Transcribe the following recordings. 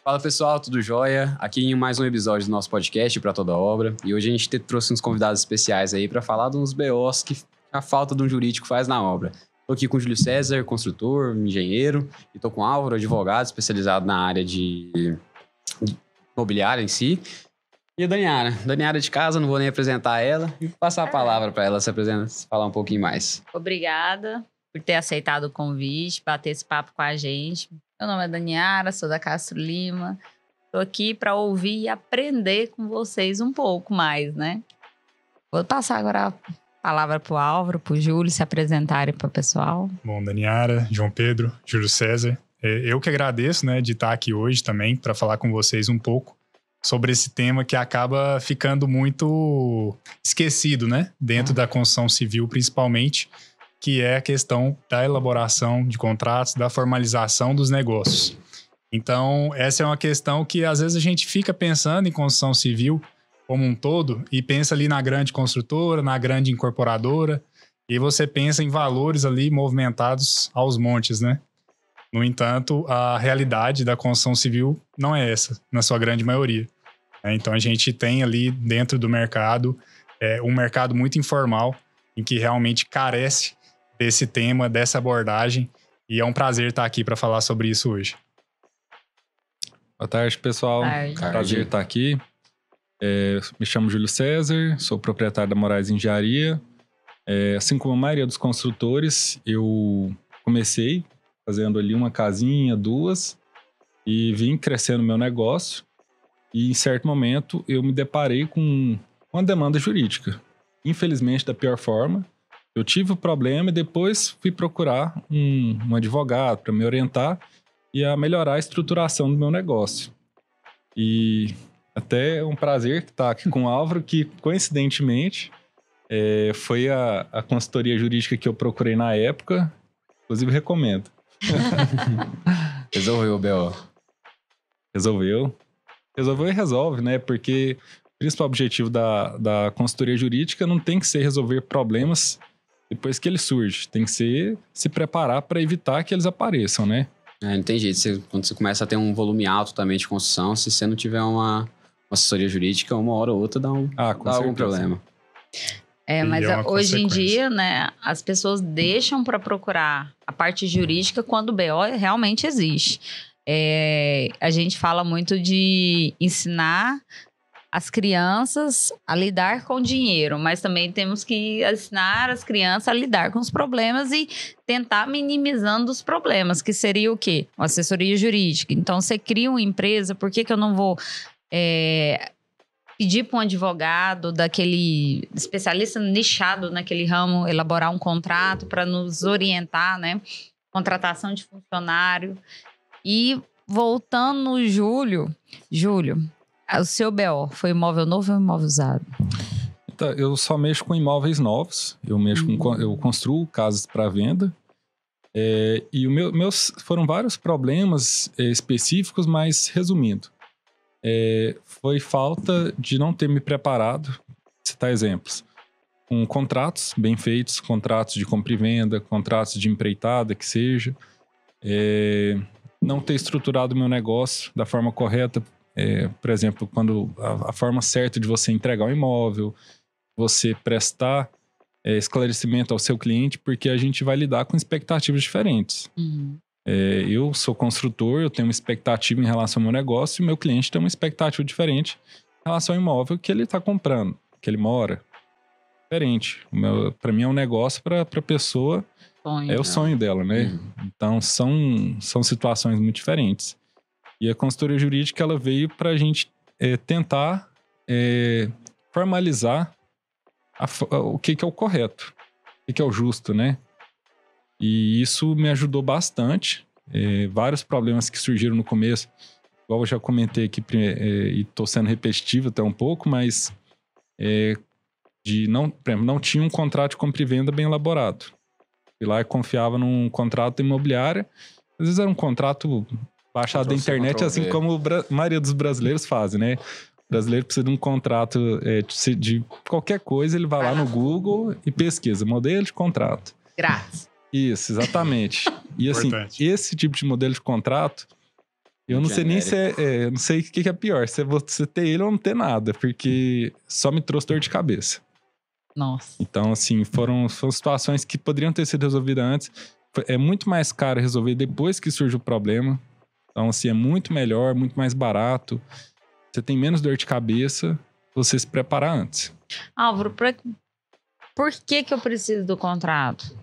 Fala pessoal, tudo jóia? Aqui em mais um episódio do nosso podcast Pra Toda Obra. E hoje a gente trouxe uns convidados especiais aí para falar de uns BOs que a falta de um jurídico faz na obra. Tô aqui com o Júlio César, construtor, engenheiro, e tô com o Álvaro, advogado, especializado na área de imobiliária em si. E a Daniara. Daniara de casa, não vou nem apresentar ela e passar a palavra para ela se apresentar, falar um pouquinho mais. Obrigada por ter aceitado o convite, bater esse papo com a gente. Meu nome é Daniara, sou da Castro Lima. Estou aqui para ouvir e aprender com vocês um pouco mais, né? Vou passar agora a palavra para o Álvaro, para o Júlio se apresentarem para o pessoal. Bom, Daniara, João Pedro, Júlio César. Eu que agradeço, né, de estar aqui hoje também para falar com vocês um pouco sobre esse tema que acaba ficando muito esquecido, né, dentro da construção civil principalmente, que é a questão da elaboração de contratos, da formalização dos negócios. Então, essa é uma questão que às vezes a gente fica pensando em construção civil como um todo e pensa ali na grande construtora, na grande incorporadora, e você pensa em valores ali movimentados aos montes, né? No entanto, a realidade da construção civil não é essa, na sua grande maioria. Então, a gente tem ali dentro do mercado um mercado muito informal, em que realmente carece desse tema, dessa abordagem, e é um prazer estar aqui para falar sobre isso hoje. Boa tarde, pessoal. Prazer estar aqui. Me chamo Júlio César, sou proprietário da Moraes Engenharia. Assim como a maioria dos construtores, eu comecei fazendo ali uma casinha, duas, e vim crescendo meu negócio. E em certo momento eu me deparei com uma demanda jurídica. Infelizmente, da pior forma. Eu tive o problema e depois fui procurar um advogado para me orientar e a melhorar a estruturação do meu negócio. E até é um prazer estar aqui com o Álvaro, que coincidentemente foi a consultoria jurídica que eu procurei na época. Inclusive, recomendo. Resolveu o BO. Resolveu e resolve, né? Porque o principal objetivo da consultoria jurídica não tem que ser resolver problemas depois que ele surge. Tem que ser se preparar para evitar que eles apareçam, né? Não tem jeito. Quando você começa a ter um volume alto também de construção, se você não tiver uma assessoria jurídica, uma hora ou outra dá algum problema. Mas hoje em dia, né, as pessoas deixam para procurar a parte jurídica quando o BO realmente existe. A gente fala muito de ensinar as crianças a lidar com dinheiro, mas também temos que ensinar as crianças a lidar com os problemas e tentar minimizando os problemas, que seria o quê? Uma assessoria jurídica. Então, você cria uma empresa, por que eu não vou pedir para um advogado daquele especialista nichado naquele ramo elaborar um contrato para nos orientar, né? Contratação de funcionário. E voltando no Júlio, o seu BO foi imóvel novo ou imóvel usado? Então, eu só mexo com imóveis novos. Eu construo casas para venda. E meus foram vários problemas específicos, mas resumindo. Foi falta de não ter me preparado. Vou citar exemplos. Com contratos bem feitos, contratos de compra e venda, contratos de empreitada, que seja. Não ter estruturado o meu negócio da forma correta. Por exemplo, quando a forma certa de você entregar o imóvel, você prestar esclarecimento ao seu cliente, porque a gente vai lidar com expectativas diferentes. Uhum. Eu sou construtor, eu tenho uma expectativa em relação ao meu negócio, e o meu cliente tem uma expectativa diferente em relação ao imóvel que ele está comprando, que ele mora. Diferente. Para mim é um negócio, para a pessoa é o sonho dela, né? Uhum. Então são situações muito diferentes. E a consultoria jurídica, ela veio para a gente tentar formalizar o que é o correto, o que é o justo, né? E isso me ajudou bastante. Vários problemas que surgiram no começo, igual eu já comentei aqui, e estou sendo repetitivo até um pouco, mas por exemplo, não tinha um contrato de compra e venda bem elaborado. Fui lá e confiava num contrato imobiliário. Às vezes era um contrato baixado da internet, assim como a maioria dos brasileiros fazem, né? O brasileiro precisa de um contrato de qualquer coisa, ele vai lá no Google e pesquisa modelo de contrato. Grátis. Isso, exatamente. E assim, esse tipo de modelo de contrato Eu não sei nem se eu não sei o que é pior, se é você ter ele ou não ter nada, porque só me trouxe dor de cabeça. Nossa. Então, assim, foram situações que poderiam ter sido resolvidas antes. É muito mais caro resolver depois que surge o problema. Então, assim, é muito melhor, muito mais barato. Você tem menos dor de cabeça, você se preparar antes. Álvaro, por que eu preciso do contrato?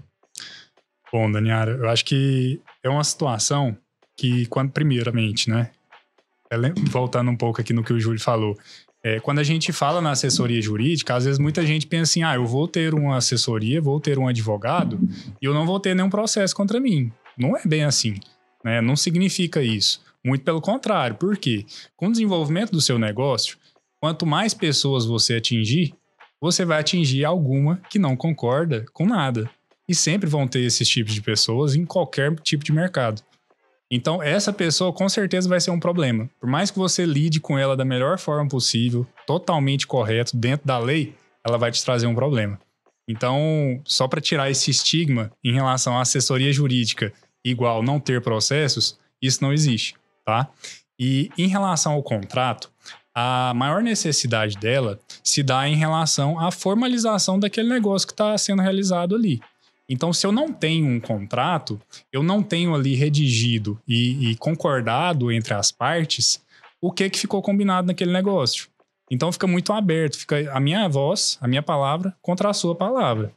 Bom, Daniara, eu acho que é uma situação que, primeiramente, né? Voltando um pouco aqui no que o Júlio falou, quando a gente fala na assessoria jurídica, às vezes muita gente pensa assim, eu vou ter uma assessoria, vou ter um advogado e eu não vou ter nenhum processo contra mim. Não é bem assim, né? Não significa isso. Muito pelo contrário. Por quê? Com o desenvolvimento do seu negócio, quanto mais pessoas você atingir, você vai atingir alguma que não concorda com nada. E sempre vão ter esses tipos de pessoas em qualquer tipo de mercado. Então, essa pessoa com certeza vai ser um problema. Por mais que você lide com ela da melhor forma possível, totalmente correto, dentro da lei, ela vai te trazer um problema. Então, só para tirar esse estigma em relação à assessoria jurídica igual não ter processos, isso não existe, tá? E em relação ao contrato, a maior necessidade dela se dá em relação à formalização daquele negócio que está sendo realizado ali. Então, se eu não tenho um contrato, eu não tenho ali redigido e concordado entre as partes o que ficou combinado naquele negócio. Então, fica muito aberto, fica a minha voz, a minha palavra contra a sua palavra.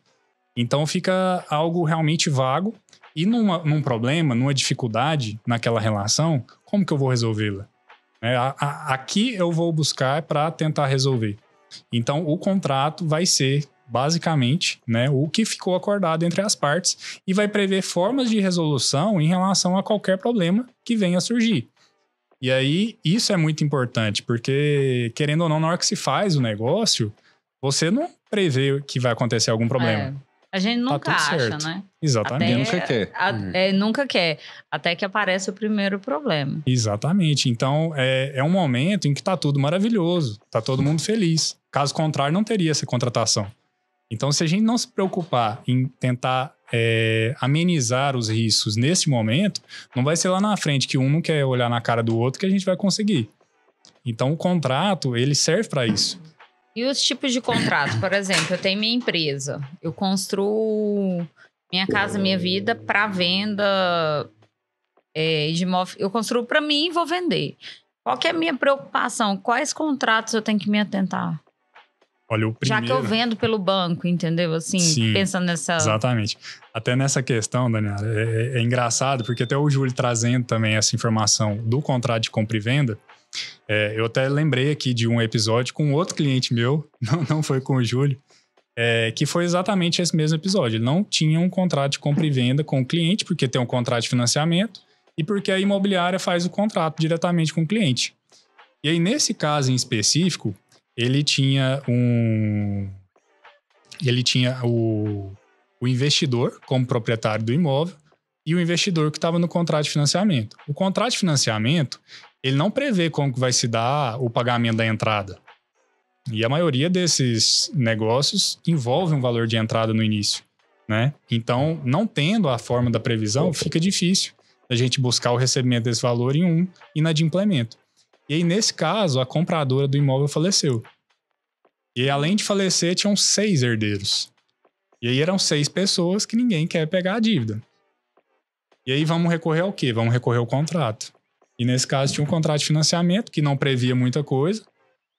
Então, fica algo realmente vago e num problema, numa dificuldade naquela relação, como que eu vou resolvê-la? Aqui eu vou buscar para tentar resolver. Então, o contrato vai ser basicamente, né, o que ficou acordado entre as partes e vai prever formas de resolução em relação a qualquer problema que venha a surgir. E aí, isso é muito importante, porque, querendo ou não, na hora que se faz o negócio, você não prevê que vai acontecer algum problema. A gente nunca acha, certo, né? Exatamente. Nunca quer. Nunca quer. Até que aparece o primeiro problema. Exatamente. Então, é um momento em que tá tudo maravilhoso, tá todo mundo feliz. Caso contrário, não teria essa contratação. Então, se a gente não se preocupar em tentar amenizar os riscos nesse momento, não vai ser lá na frente que um não quer olhar na cara do outro que a gente vai conseguir. Então, o contrato, ele serve para isso. E os tipos de contrato? Por exemplo, eu tenho minha empresa. Eu construo Minha Casa Minha Vida para venda de imóvel. Eu construo para mim e vou vender. Qual que é a minha preocupação? Quais contratos eu tenho que me atentar? Olha, o primeiro... Já que eu vendo pelo banco, entendeu? Assim, sim, pensando nessa... Exatamente. Até nessa questão, Daniela, é engraçado, porque até o Júlio trazendo também essa informação do contrato de compra e venda, eu até lembrei aqui de um episódio com outro cliente meu, não foi com o Júlio, que foi exatamente esse mesmo episódio. Ele não tinha um contrato de compra e venda com o cliente, porque tem um contrato de financiamento, e porque a imobiliária faz o contrato diretamente com o cliente. E aí, nesse caso em específico, ele tinha o investidor como proprietário do imóvel e o investidor que estava no contrato de financiamento. O contrato de financiamento, ele não prevê como que vai se dar o pagamento da entrada. E a maioria desses negócios envolve um valor de entrada no início, né? Então, não tendo a forma da previsão, fica difícil a gente buscar o recebimento desse valor em um inadimplemento. E aí, nesse caso, a compradora do imóvel faleceu. E aí, além de falecer, tinham 6 herdeiros. E aí, eram 6 pessoas que ninguém quer pegar a dívida. E aí, vamos recorrer ao quê? Vamos recorrer ao contrato. E nesse caso, tinha um contrato de financiamento que não previa muita coisa.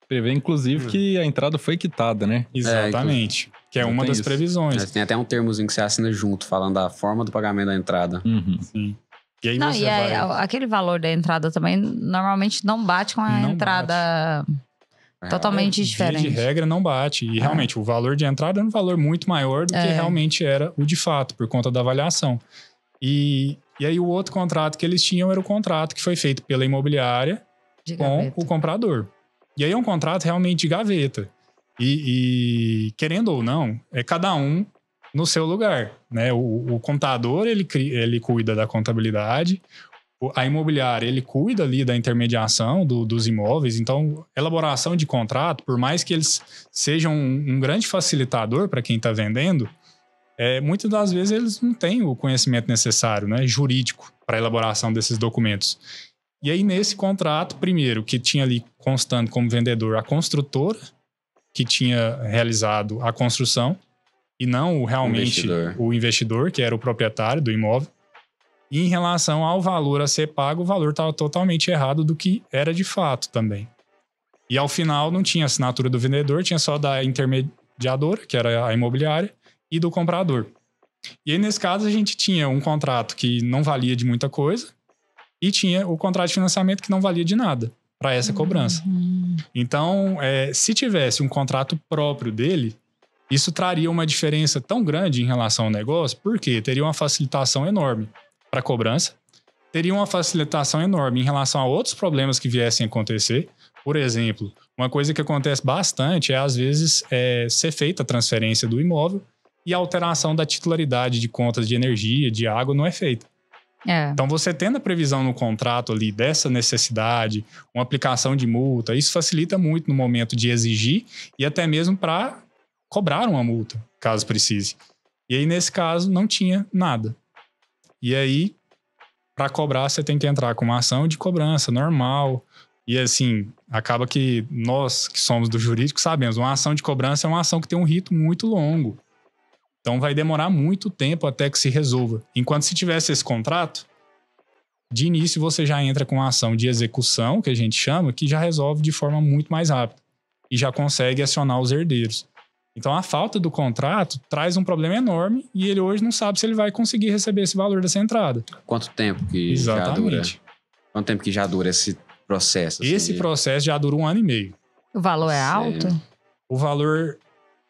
Prevê, inclusive, que a entrada foi quitada, né? Exatamente. Que é uma das previsões. Tem até um termozinho que você assina junto, falando da forma do pagamento da entrada. Uhum. Sim. E aí aquele valor da entrada também normalmente não bate com a entrada totalmente diferente. De regra não bate. E realmente o valor de entrada é um valor muito maior do que realmente era o de fato, por conta da avaliação. E aí o outro contrato que eles tinham era o contrato que foi feito pela imobiliária com o comprador. E aí é um contrato realmente de gaveta. E querendo ou não, é cada um no seu lugar, né? O contador, ele cuida da contabilidade, a imobiliária, ele cuida ali da intermediação dos imóveis. Então, elaboração de contrato, por mais que eles sejam um grande facilitador para quem está vendendo, muitas das vezes eles não têm o conhecimento necessário, né, jurídico, para a elaboração desses documentos. E aí, nesse contrato, primeiro, que tinha ali constando como vendedor a construtora, que tinha realizado a construção, e não realmente o investidor, que era o proprietário do imóvel. E em relação ao valor a ser pago, o valor estava totalmente errado do que era de fato também. E ao final não tinha assinatura do vendedor, tinha só da intermediadora, que era a imobiliária, e do comprador. E aí, nesse caso, a gente tinha um contrato que não valia de muita coisa e tinha o contrato de financiamento que não valia de nada para essa cobrança. Então, se tivesse um contrato próprio dele, isso traria uma diferença tão grande em relação ao negócio, porque teria uma facilitação enorme para a cobrança, teria uma facilitação enorme em relação a outros problemas que viessem a acontecer. Por exemplo, uma coisa que acontece bastante é, às vezes, ser feita a transferência do imóvel e a alteração da titularidade de contas de energia, de água, não é feita. Então, você tendo a previsão no contrato ali dessa necessidade, uma aplicação de multa, isso facilita muito no momento de exigir e até mesmo para cobrar uma multa, caso precise. E aí, nesse caso, não tinha nada. E aí, para cobrar, você tem que entrar com uma ação de cobrança normal. E assim, acaba que nós que somos do jurídico sabemos, uma ação de cobrança é uma ação que tem um rito muito longo. Então vai demorar muito tempo até que se resolva. Enquanto se tivesse esse contrato, de início você já entra com uma ação de execução, que a gente chama, que já resolve de forma muito mais rápida. E já consegue acionar os herdeiros. Então a falta do contrato traz um problema enorme e ele hoje não sabe se ele vai conseguir receber esse valor dessa entrada. Quanto tempo que já dura? Quanto tempo que já dura esse processo? Assim, esse processo já dura 1 ano e meio. O valor é alto? O valor,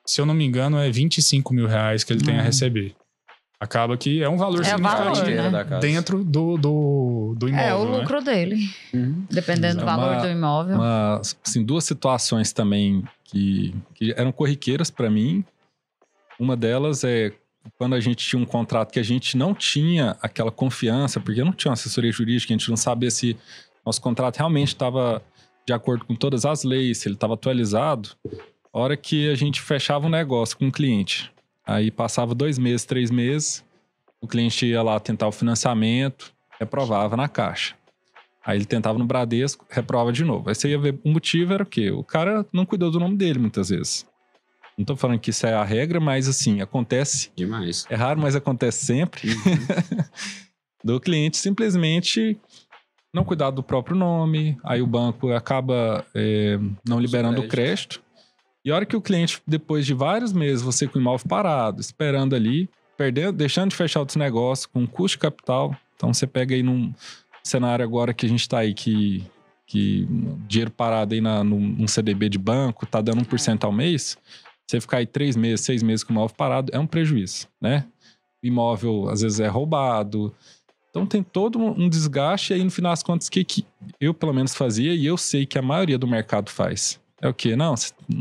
se eu não me engano, é R$25 mil que ele tem a receber. Acaba que é um valor significativo, né? Dentro do imóvel. É o lucro dele. Dependendo do valor do imóvel. Assim, 2 situações também que eram corriqueiras para mim. Uma delas é quando a gente tinha um contrato que a gente não tinha aquela confiança, porque não tinha uma assessoria jurídica, a gente não sabia se nosso contrato realmente estava de acordo com todas as leis, se ele estava atualizado. A hora que a gente fechava um negócio com um cliente, aí passava 2 meses, 3 meses, o cliente ia lá tentar o financiamento, reprovava na Caixa. Aí ele tentava no Bradesco, reprova de novo. Aí você ia ver, o motivo era o quê? O cara não cuidou do nome dele muitas vezes. Não tô falando que isso é a regra, mas assim, acontece. Demais. É raro, mas acontece sempre. Do cliente simplesmente não cuidar do próprio nome, aí o banco acaba não liberando o crédito. E a hora que o cliente, depois de vários meses, você com o imóvel parado, esperando ali, deixando de fechar outros negócios, com custo de capital. Então você pega aí num cenário agora que a gente tá aí, que dinheiro parado aí num CDB de banco, tá dando 1% ao mês, você ficar aí 3 meses, 6 meses com o imóvel parado, é um prejuízo, né? O imóvel, às vezes, é roubado. Então tem todo um desgaste aí, no final das contas, que eu, pelo menos, fazia, e eu sei que a maioria do mercado faz. É o quê? Não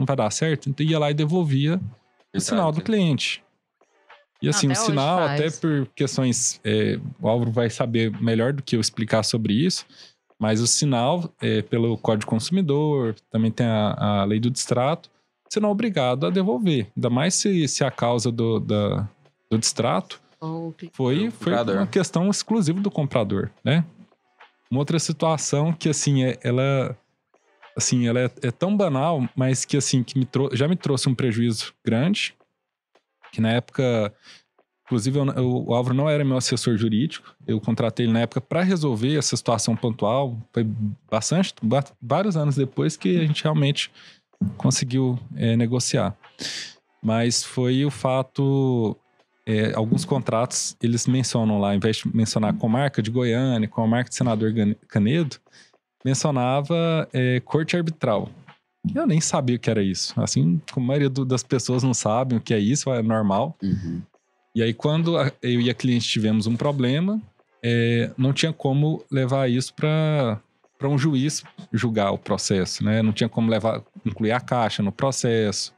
vai dar certo? Então ia lá e devolvia o sinal do cliente. E assim, o sinal, até por questões... o Álvaro vai saber melhor do que eu explicar sobre isso, mas o sinal, pelo Código do Consumidor, também tem a lei do distrato, você não é obrigado a devolver. Ainda mais se a causa do distrato foi uma questão exclusiva do comprador, né? Uma outra situação que, assim, ela é tão banal, mas que, assim, já me trouxe um prejuízo grande, que na época, inclusive, o Álvaro não era meu assessor jurídico, eu contratei ele na época para resolver essa situação pontual, foi vários anos depois que a gente realmente conseguiu negociar. Mas foi o fato... alguns contratos, eles mencionam lá, ao invés de mencionar a comarca de Goiânia, com a comarca de Senador Canedo, mencionava corte arbitral. Eu nem sabia o que era isso. Assim, como a maioria das pessoas não sabem o que é isso, é normal. Uhum. E aí, quando eu e a cliente tivemos um problema, não tinha como levar isso para um juiz julgar o processo, né? Não tinha como incluir a Caixa no processo.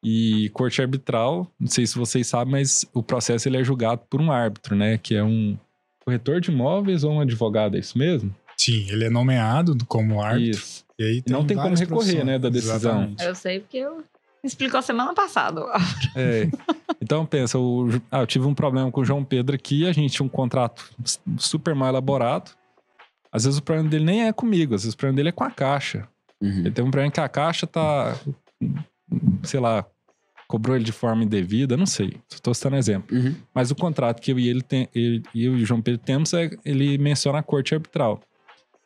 E corte arbitral, não sei se vocês sabem, mas o processo ele é julgado por um árbitro, né? Que é um corretor de imóveis ou um advogado, é isso mesmo? Sim, ele é nomeado como árbitro. Isso. E aí não tem como recorrer, né, da decisão. Exatamente. Eu sei porque eu explicou semana passada. Então, pensa, eu tive um problema com o João Pedro aqui, a gente tinha um contrato super mal elaborado, Às vezes o problema dele nem é comigo, às vezes o problema dele é com a Caixa. Ele tem um problema que a Caixa tá, sei lá, cobrou ele de forma indevida, não sei. Estou citando exemplo. Mas o contrato que eu e eu e o João Pedro temos, ele menciona a corte arbitral.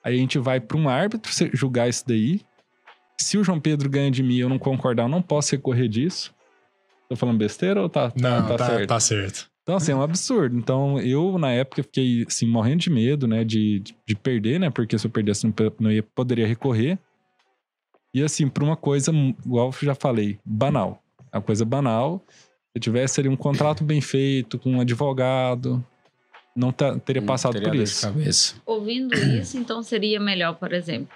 Aí a gente vai para um árbitro julgar isso daí. Se o João Pedro ganha de mim e eu não concordar, eu não posso recorrer disso. Tô falando besteira ou tá certo? Tá certo. Então, assim, é um absurdo. Então, eu, na época, fiquei, assim, morrendo de medo, né, de perder, né, porque se eu perdesse, não poderia recorrer. E, assim, por uma coisa, igual eu já falei, banal. É uma coisa banal. Se eu tivesse ali um contrato bem feito, com um advogado, não teria passado por isso. Ouvindo isso, então seria melhor, por exemplo,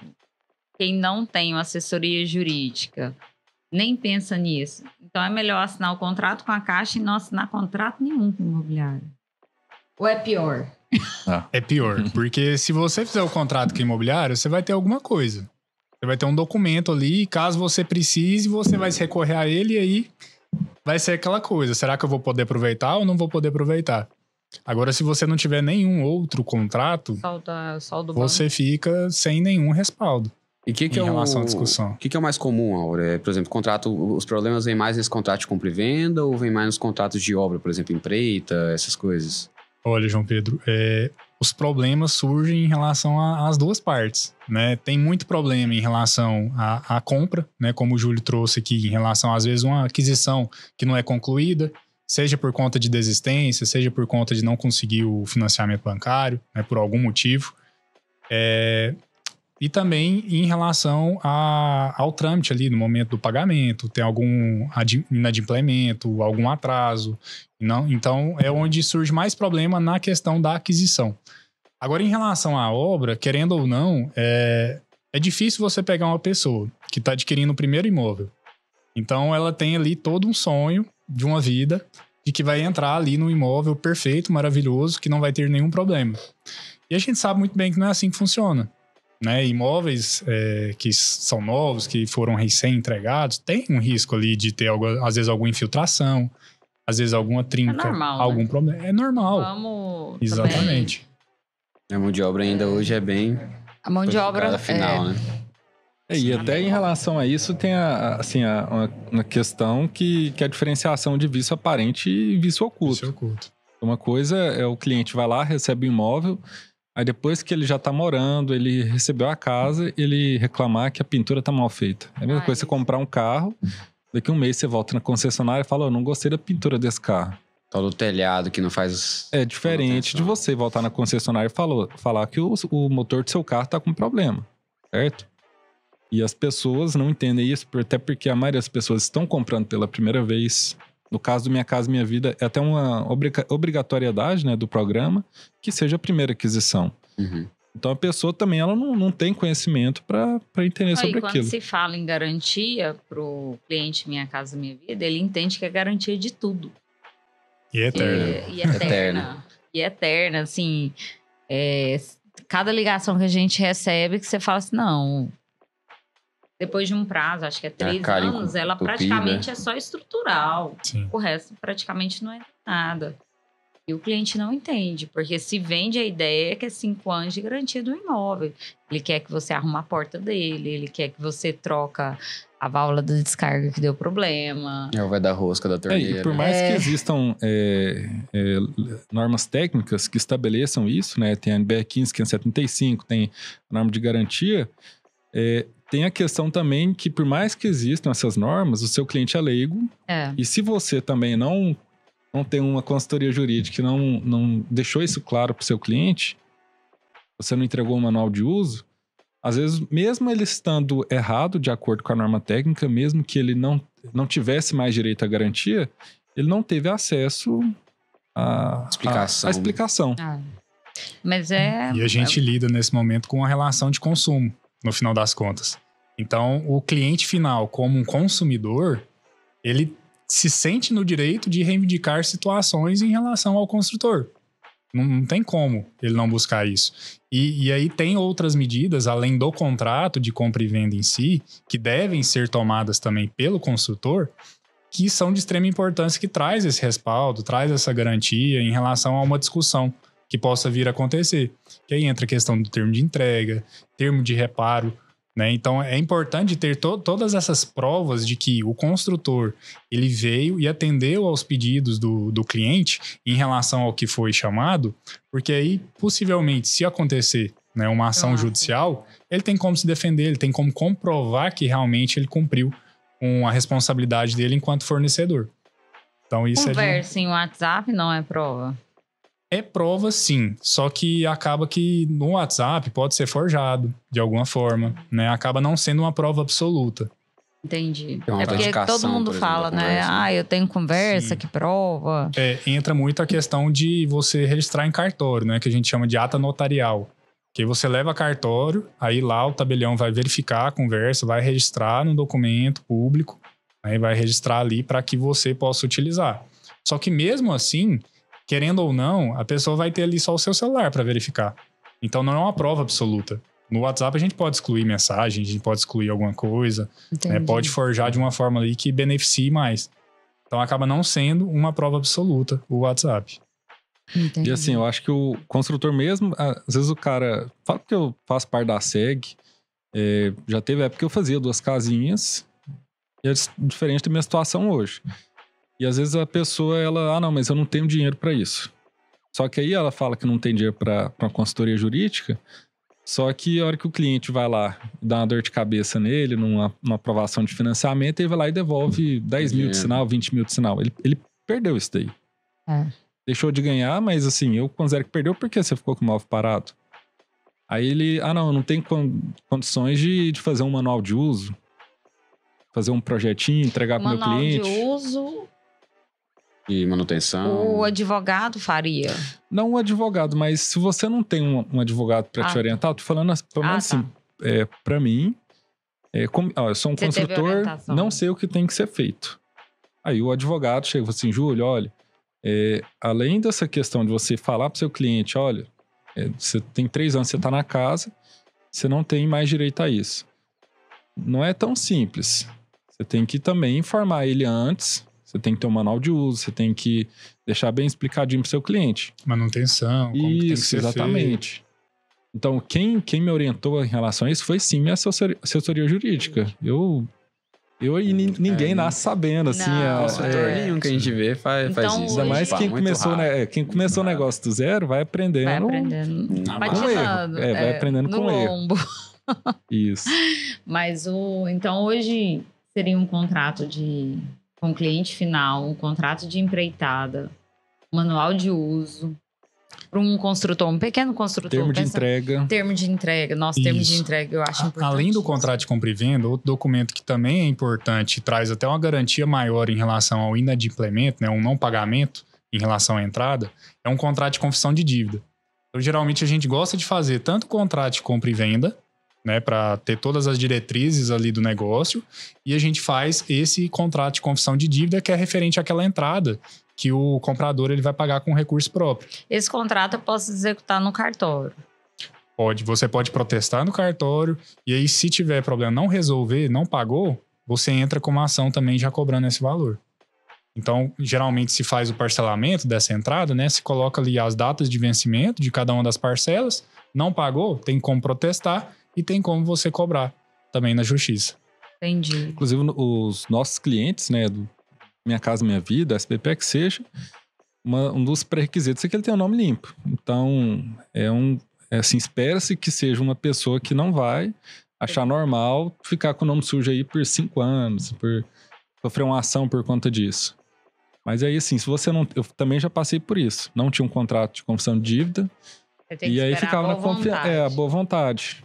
quem não tem uma assessoria jurídica, nem pensa nisso. Então é melhor assinar o contrato com a Caixa e não assinar contrato nenhum com o imobiliário. Ou é pior? É pior, porque se você fizer o contrato com o imobiliário, você vai ter alguma coisa. Você vai ter um documento ali, caso você precise, você vai se recorrer a ele e aí vai ser aquela coisa. Será que eu vou poder aproveitar ou não vou poder aproveitar? Agora, se você não tiver nenhum outro contrato, você fica sem nenhum respaldo. E que em relação à discussão. O que é o mais comum, Aura? Por exemplo, os problemas vêm mais nesse contrato de compra e venda ou vem mais nos contratos de obra, por exemplo, empreita, essas coisas? Olha, João Pedro, os problemas surgem em relação às duas partes, né? Tem muito problema em relação à compra, né? Como o Júlio trouxe aqui, em relação, às vezes, uma aquisição que não é concluída, seja por conta de desistência, seja por conta de não conseguir o financiamento bancário, né? Por algum motivo. E também em relação ao trâmite ali, no momento do pagamento, tem algum inadimplemento, algum atraso. Então, é onde surge mais problema na questão da aquisição. Agora, em relação à obra, querendo ou não, é difícil você pegar uma pessoa que está adquirindo o primeiro imóvel. Então, ela tem ali todo um sonho de uma vida de que vai entrar ali no imóvel perfeito, maravilhoso, que não vai ter nenhum problema. E a gente sabe muito bem que não é assim que funciona. Né, imóveis que são novos, que foram recém-entregados, tem um risco ali de ter, às vezes, alguma infiltração, às vezes, alguma trinca, algum problema. É normal. Exatamente. A mão de obra ainda hoje é bem... A mão de obra final, né? E até em relação a isso tem uma questão que é a diferenciação de vício aparente e vício oculto. Uma coisa é o cliente vai lá, recebe o imóvel... Aí depois que ele já tá morando, ele recebeu a casa, ele reclamar que a pintura tá mal feita. É a mesma coisa você comprar um carro, daqui a um mês você volta na concessionária e fala, eu não gostei da pintura desse carro. Tal do telhado que não faz... É diferente de você voltar na concessionária e falar que o motor do seu carro tá com problema, certo? E as pessoas não entendem isso, até porque a maioria das pessoas estão comprando pela primeira vez... No caso do Minha Casa Minha Vida, é até uma obrigatoriedade, né, do programa que seja a primeira aquisição. Então a pessoa também ela não tem conhecimento para entender sobre aquilo. Quando se fala em garantia para o cliente Minha Casa Minha Vida, ele entende que é garantia de tudo. E é eterna. E eterna, assim. Cada ligação que a gente recebe que você fala assim, não... Depois de um prazo, acho que é 3 anos, ela praticamente é só estrutural. Sim. O resto praticamente não é nada. E o cliente não entende, porque se vende a ideia que é 5 anos de garantia do imóvel. Ele quer que você arrume a porta dele, ele quer que você troca a válvula de descarga que deu problema. Vai dar rosca da torneira. E por mais que existam normas técnicas que estabeleçam isso, né? Tem a NBR 15575, tem a norma de garantia... Tem a questão também que, por mais que existam essas normas, o seu cliente é leigo. E se você também não tem uma consultoria jurídica e não deixou isso claro para o seu cliente, você não entregou um manual de uso, às vezes, mesmo ele estando errado de acordo com a norma técnica, mesmo que ele não tivesse mais direito à garantia, ele não teve acesso à explicação. Mas E a gente lida nesse momento com a relação de consumo. No final das contas. Então, o cliente final, como um consumidor, ele se sente no direito de reivindicar situações em relação ao construtor. Não tem como ele não buscar isso. E aí tem outras medidas, além do contrato de compra e venda em si, que devem ser tomadas também pelo construtor, que são de extrema importância, que traz esse respaldo, traz essa garantia em relação a uma discussão que possa vir a acontecer. Que aí entra a questão do termo de entrega, termo de reparo, né? Então, é importante ter todas essas provas de que o construtor ele veio e atendeu aos pedidos do cliente em relação ao que foi chamado, porque aí, possivelmente, se acontecer, né, uma ação judicial, ele tem como se defender, ele tem como comprovar que realmente ele cumpriu com a responsabilidade dele enquanto fornecedor. Então, isso Conversa em WhatsApp não é prova? É prova, sim. Só que acaba que no WhatsApp pode ser forjado de alguma forma, né? Acaba não sendo uma prova absoluta. Entendi. É porque todo mundo fala, né? Eu tenho conversa, que prova. Entra muito a questão de você registrar em cartório, né? Que a gente chama de ata notarial. Que você leva a cartório, aí lá o tabelião vai verificar a conversa, vai registrar no documento público, aí vai registrar ali para que você possa utilizar. Só que mesmo assim, querendo ou não, a pessoa vai ter ali só o seu celular para verificar. Então não é uma prova absoluta. No WhatsApp a gente pode excluir mensagem, a gente pode excluir alguma coisa, né? Pode forjar de uma forma ali que beneficie mais. Então acaba não sendo uma prova absoluta o WhatsApp. Entendi. E assim, eu acho que o construtor mesmo, às vezes o cara... Fala porque eu faço parte da SEG, já teve época que eu fazia 2 casinhas, e é diferente da minha situação hoje. E às vezes a pessoa, ela... não, mas eu não tenho dinheiro para isso. Só que aí ela fala que não tem dinheiro para uma consultoria jurídica, só que a hora que o cliente vai lá e dá uma dor de cabeça nele, numa aprovação de financiamento, ele vai lá e devolve 10 mil de sinal, 20 mil de sinal. Ele perdeu isso daí. Deixou de ganhar, mas assim, eu considero que perdeu porque você ficou com o imóvel parado. Aí ele, não tem condições de fazer um manual de uso, fazer um projetinho, entregar para o meu cliente. Manual de uso... E manutenção. O advogado faria? Não o advogado, mas se você não tem um advogado para te orientar, eu tô falando assim, para mim, eu sou um construtor, não sei o que tem que ser feito. Aí o advogado chega e fala assim, Júlio, olha, além dessa questão de você falar para o seu cliente, olha, você tem 3 anos, você está na casa, você não tem mais direito a isso. Não é tão simples. Você tem que também informar ele antes. Você tem que ter um manual de uso, você tem que deixar bem explicadinho pro seu cliente. Manutenção, como isso, tem que ser exatamente. Feito. Então, quem me orientou em relação a isso foi sim minha assessoria jurídica. Eu e ninguém nasce sabendo, assim. Nenhum que a gente vê faz isso. Ainda mais quem começou o negócio do zero, vai aprendendo. Vai aprendendo. Com erro. Vai aprendendo com erro. Isso. Mas então hoje seria um contrato com cliente final, um contrato de empreitada, manual de uso, para um construtor, um pequeno construtor. Termo de entrega. Termo de entrega. Nossa, termo de entrega eu acho importante. Além do contrato de compra e venda, outro documento que também é importante e traz até uma garantia maior em relação ao inadimplemento, né, um não pagamento em relação à entrada, é um contrato de confissão de dívida. Então, geralmente, a gente gosta de fazer tanto contrato de compra e venda, né, para ter todas as diretrizes ali do negócio, e a gente faz esse contrato de confissão de dívida que é referente àquela entrada que o comprador ele vai pagar com recurso próprio. Esse contrato eu posso executar no cartório? Você pode protestar no cartório, e aí se tiver problema não resolver, não pagou, você entra com uma ação também já cobrando esse valor. Então, geralmente se faz o parcelamento dessa entrada, né, se coloca ali as datas de vencimento de cada uma das parcelas, não pagou, tem como protestar, e tem como você cobrar também na justiça. Entendi. Inclusive, os nossos clientes, né, do Minha Casa Minha Vida, SBP, que seja, um dos pré-requisitos é que ele tenha o nome limpo. Então, assim, espera-se que seja uma pessoa que não vai achar normal ficar com o nome sujo aí por 5 anos, por sofrer uma ação por conta disso. Mas aí, assim, se você não... Eu também já passei por isso. Não tinha um contrato de confissão de dívida. E aí ficava na confiança. A boa vontade.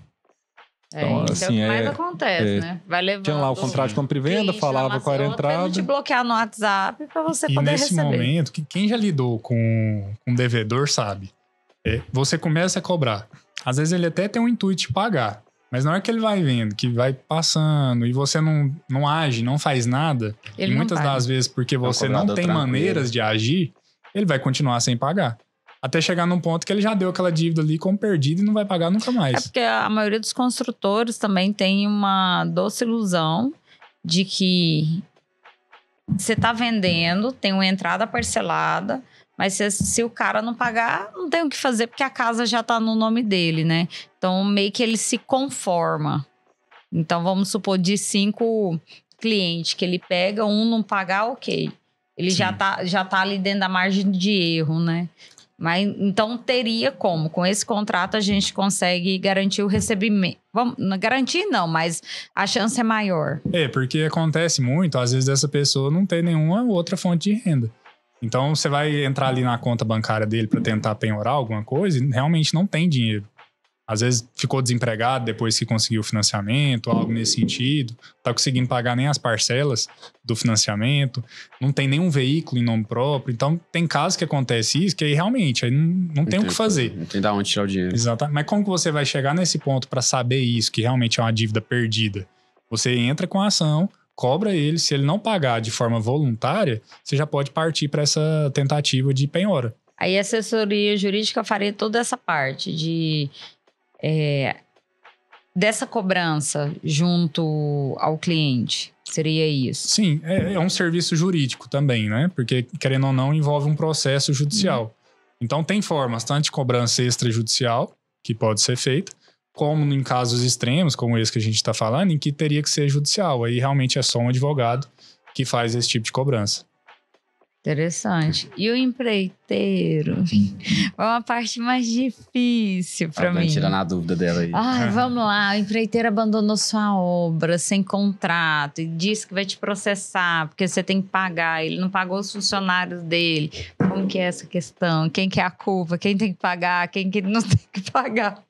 Então, assim, é o que mais acontece, né? Vai levando. Tinha lá o contrato de compra e venda, falava qual era a entrada. Pra te bloquear no WhatsApp pra você poder receber. E nesse momento, quem já lidou com um devedor sabe. Você começa a cobrar. Às vezes ele até tem um intuito de pagar. Mas na hora que ele vai vendo, que vai passando e você não age, não faz nada, e muitas das vezes porque você não tem maneiras de agir, ele vai continuar sem pagar. Até chegar num ponto que ele já deu aquela dívida ali como perdida e não vai pagar nunca mais. É porque a maioria dos construtores também tem uma doce ilusão de que você está vendendo, tem uma entrada parcelada, Mas se o cara não pagar, não tem o que fazer, porque a casa já tá no nome dele, né? Então, meio que ele se conforma. Então, vamos supor, de 5 clientes que ele pega, um não pagar, ok. Ele já tá ali dentro da margem de erro, né? Mas, então, teria como. Com esse contrato, a gente consegue garantir o recebimento. Não garantir não, mas a chance é maior. Porque acontece muito, às vezes essa pessoa não tem nenhuma outra fonte de renda. Então, você vai entrar ali na conta bancária dele para tentar penhorar alguma coisa e realmente não tem dinheiro. Às vezes ficou desempregado depois que conseguiu o financiamento, algo nesse sentido. Tá conseguindo pagar nem as parcelas do financiamento. Não tem nenhum veículo em nome próprio. Então, tem casos que acontece isso, que aí realmente aí não tem o que fazer. Não tem de onde tirar o dinheiro. Exatamente. Mas como que você vai chegar nesse ponto para saber isso, que realmente é uma dívida perdida? Você entra com a ação, cobra ele. Se ele não pagar de forma voluntária, você já pode partir para essa tentativa de penhora. Aí a assessoria jurídica faria toda essa parte dessa cobrança junto ao cliente. Seria isso? Sim, é um serviço jurídico também, né? Porque, querendo ou não, envolve um processo judicial. Então, tem formas tanto de cobrança extrajudicial, que pode ser feita, como em casos extremos, como esse que a gente está falando, em que teria que ser judicial. Aí, realmente, é só um advogado que faz esse tipo de cobrança. Interessante. E o empreiteiro? É uma parte mais difícil para mim. Tirando a dúvida dela aí. Vamos lá. O empreiteiro abandonou sua obra sem contrato e disse que vai te processar porque você tem que pagar. Ele não pagou os funcionários dele. Como que é essa questão? Quem que é a culpa? Quem tem que pagar? Quem que não tem que pagar?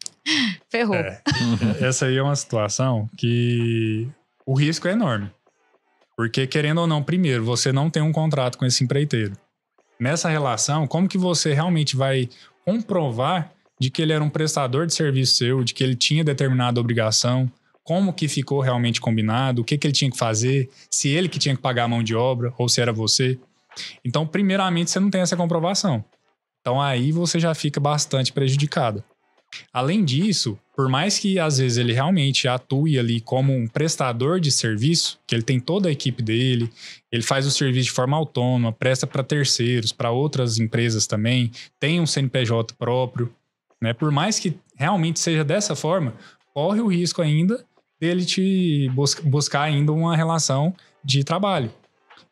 Ferrou. Essa aí é uma situação que o risco é enorme. Porque, querendo ou não, primeiro, você não tem um contrato com esse empreiteiro. Nessa relação, como que você realmente vai comprovar de que ele era um prestador de serviço seu, de que ele tinha determinada obrigação, como que ficou realmente combinado, o que ele tinha que fazer, se ele que tinha que pagar a mão de obra ou se era você? Então, primeiramente, você não tem essa comprovação. Então, aí você já fica bastante prejudicado. Além disso, por mais que às vezes ele realmente atue ali como um prestador de serviço, que ele tem toda a equipe dele, ele faz o serviço de forma autônoma, presta para terceiros, para outras empresas também, tem um CNPJ próprio, né? Por mais que realmente seja dessa forma, corre o risco ainda dele te buscar ainda uma relação de trabalho.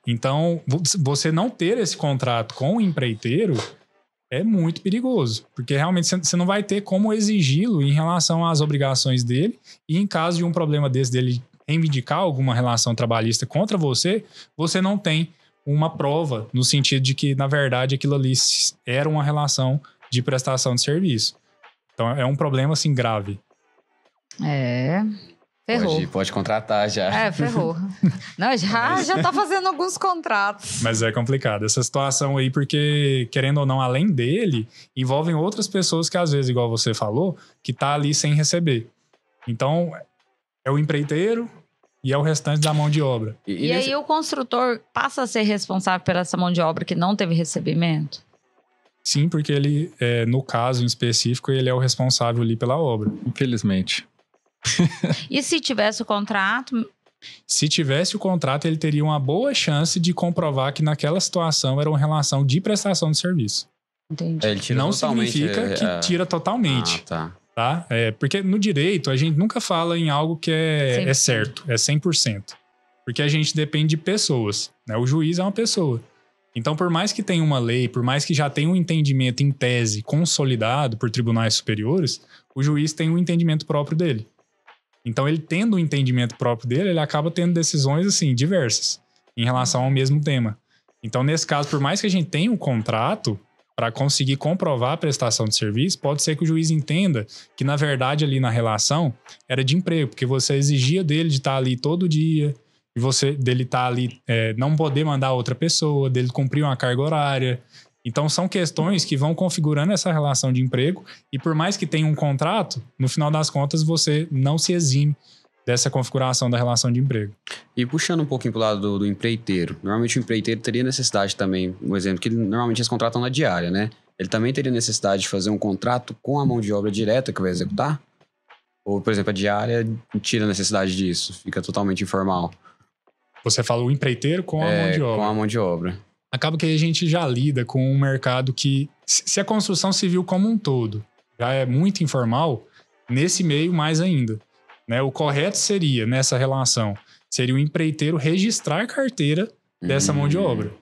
Então, você não ter esse contrato com o empreiteiro é muito perigoso, porque realmente você não vai ter como exigi-lo em relação às obrigações dele, e em caso de um problema desse dele reivindicar alguma relação trabalhista contra você, você não tem uma prova no sentido de que, na verdade, aquilo ali era uma relação de prestação de serviço. Então é um problema assim grave. Ferrou. Pode contratar já. Ferrou. Não, já tá fazendo alguns contratos. Mas é complicado essa situação aí, porque, querendo ou não, além dele, envolvem outras pessoas que, às vezes, igual você falou, que tá ali sem receber. Então, é o empreiteiro e é o restante da mão de obra. E aí o construtor passa a ser responsável por essa mão de obra que não teve recebimento? Sim, porque ele, no caso em específico, ele é o responsável ali pela obra. Infelizmente. E se tivesse o contrato? Se tivesse o contrato, ele teria uma boa chance de comprovar que naquela situação era uma relação de prestação de serviço. Entendi. Ele tira não significa que tira totalmente. Tá? Porque no direito, a gente nunca fala em algo que é certo, é 100%. Porque a gente depende de pessoas, né? O juiz é uma pessoa. Então, por mais que tenha uma lei, por mais que já tenha um entendimento em tese consolidado por tribunais superiores, o juiz tem um entendimento próprio dele. Então, ele tendo um entendimento próprio dele, ele acaba tendo decisões, assim, diversas em relação ao mesmo tema. Então, nesse caso, por mais que a gente tenha um contrato para conseguir comprovar a prestação de serviço, pode ser que o juiz entenda que, na verdade, ali na relação era de emprego, porque você exigia dele de estar ali todo dia, e dele estar ali, não poder mandar outra pessoa, dele cumprir uma carga horária. Então, são questões que vão configurando essa relação de emprego, e por mais que tenha um contrato, no final das contas, você não se exime dessa configuração da relação de emprego. E puxando um pouquinho pro lado do empreiteiro, normalmente o empreiteiro teria necessidade também, um exemplo, que normalmente eles contratam na diária, né? Ele também teria necessidade de fazer um contrato com a mão de obra direta que vai executar? Ou, por exemplo, a diária tira a necessidade disso, fica totalmente informal? Você fala o empreiteiro com a mão de obra. Com a mão de obra. acaba que a gente já lida com um mercado que, se a construção civil como um todo já é muito informal, nesse meio mais ainda, né? O correto seria, nessa relação, seria o empreiteiro registrar carteira dessa mão de obra.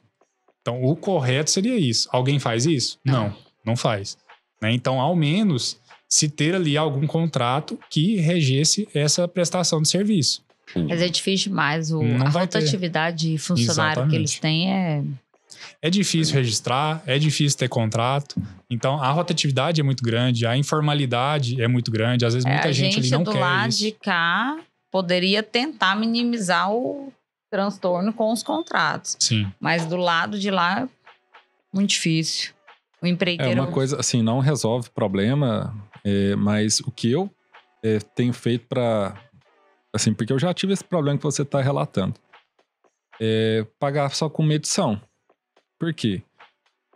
Então, o correto seria isso. Alguém faz isso? Não faz. Né? Então, ao menos, se ter ali algum contrato que regesse essa prestação de serviço. Mas é difícil demais. A rotatividade de funcionário que eles têm É difícil registrar, é difícil ter contrato. Então, a rotatividade é muito grande, a informalidade é muito grande. Às vezes, muita gente ali não quer isso. A gente do lado de cá poderia tentar minimizar o transtorno com os contratos. Sim. Mas do lado de lá, muito difícil. O empreiteiro... É uma coisa, assim, não resolve o problema, mas o que eu tenho feito para... Assim, porque eu já tive esse problema que você está relatando. Pagar só com medição. Por quê?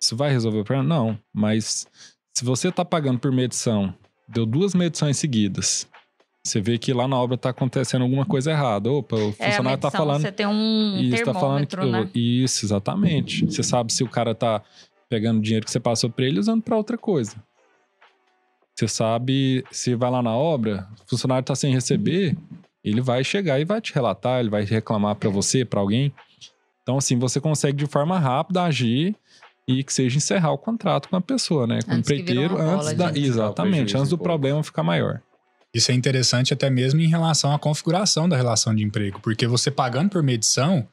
Isso vai resolver o problema? Não. Mas se você está pagando por medição, deu 2 medições seguidas, você vê que lá na obra está acontecendo alguma coisa errada. Opa, o funcionário está falando... Você tem um termômetro, né? Isso, exatamente. Você sabe se o cara está pegando o dinheiro que você passou para ele usando para outra coisa. Você sabe, se vai lá na obra, o funcionário está sem receber, ele vai chegar e vai te relatar, ele vai reclamar para você, para alguém. Então, assim, você consegue de forma rápida agir e que seja encerrar o contrato com a pessoa, né? Com o empreiteiro, exatamente, antes do problema ficar maior. Isso é interessante até mesmo em relação à configuração da relação de emprego, porque você pagando por medição,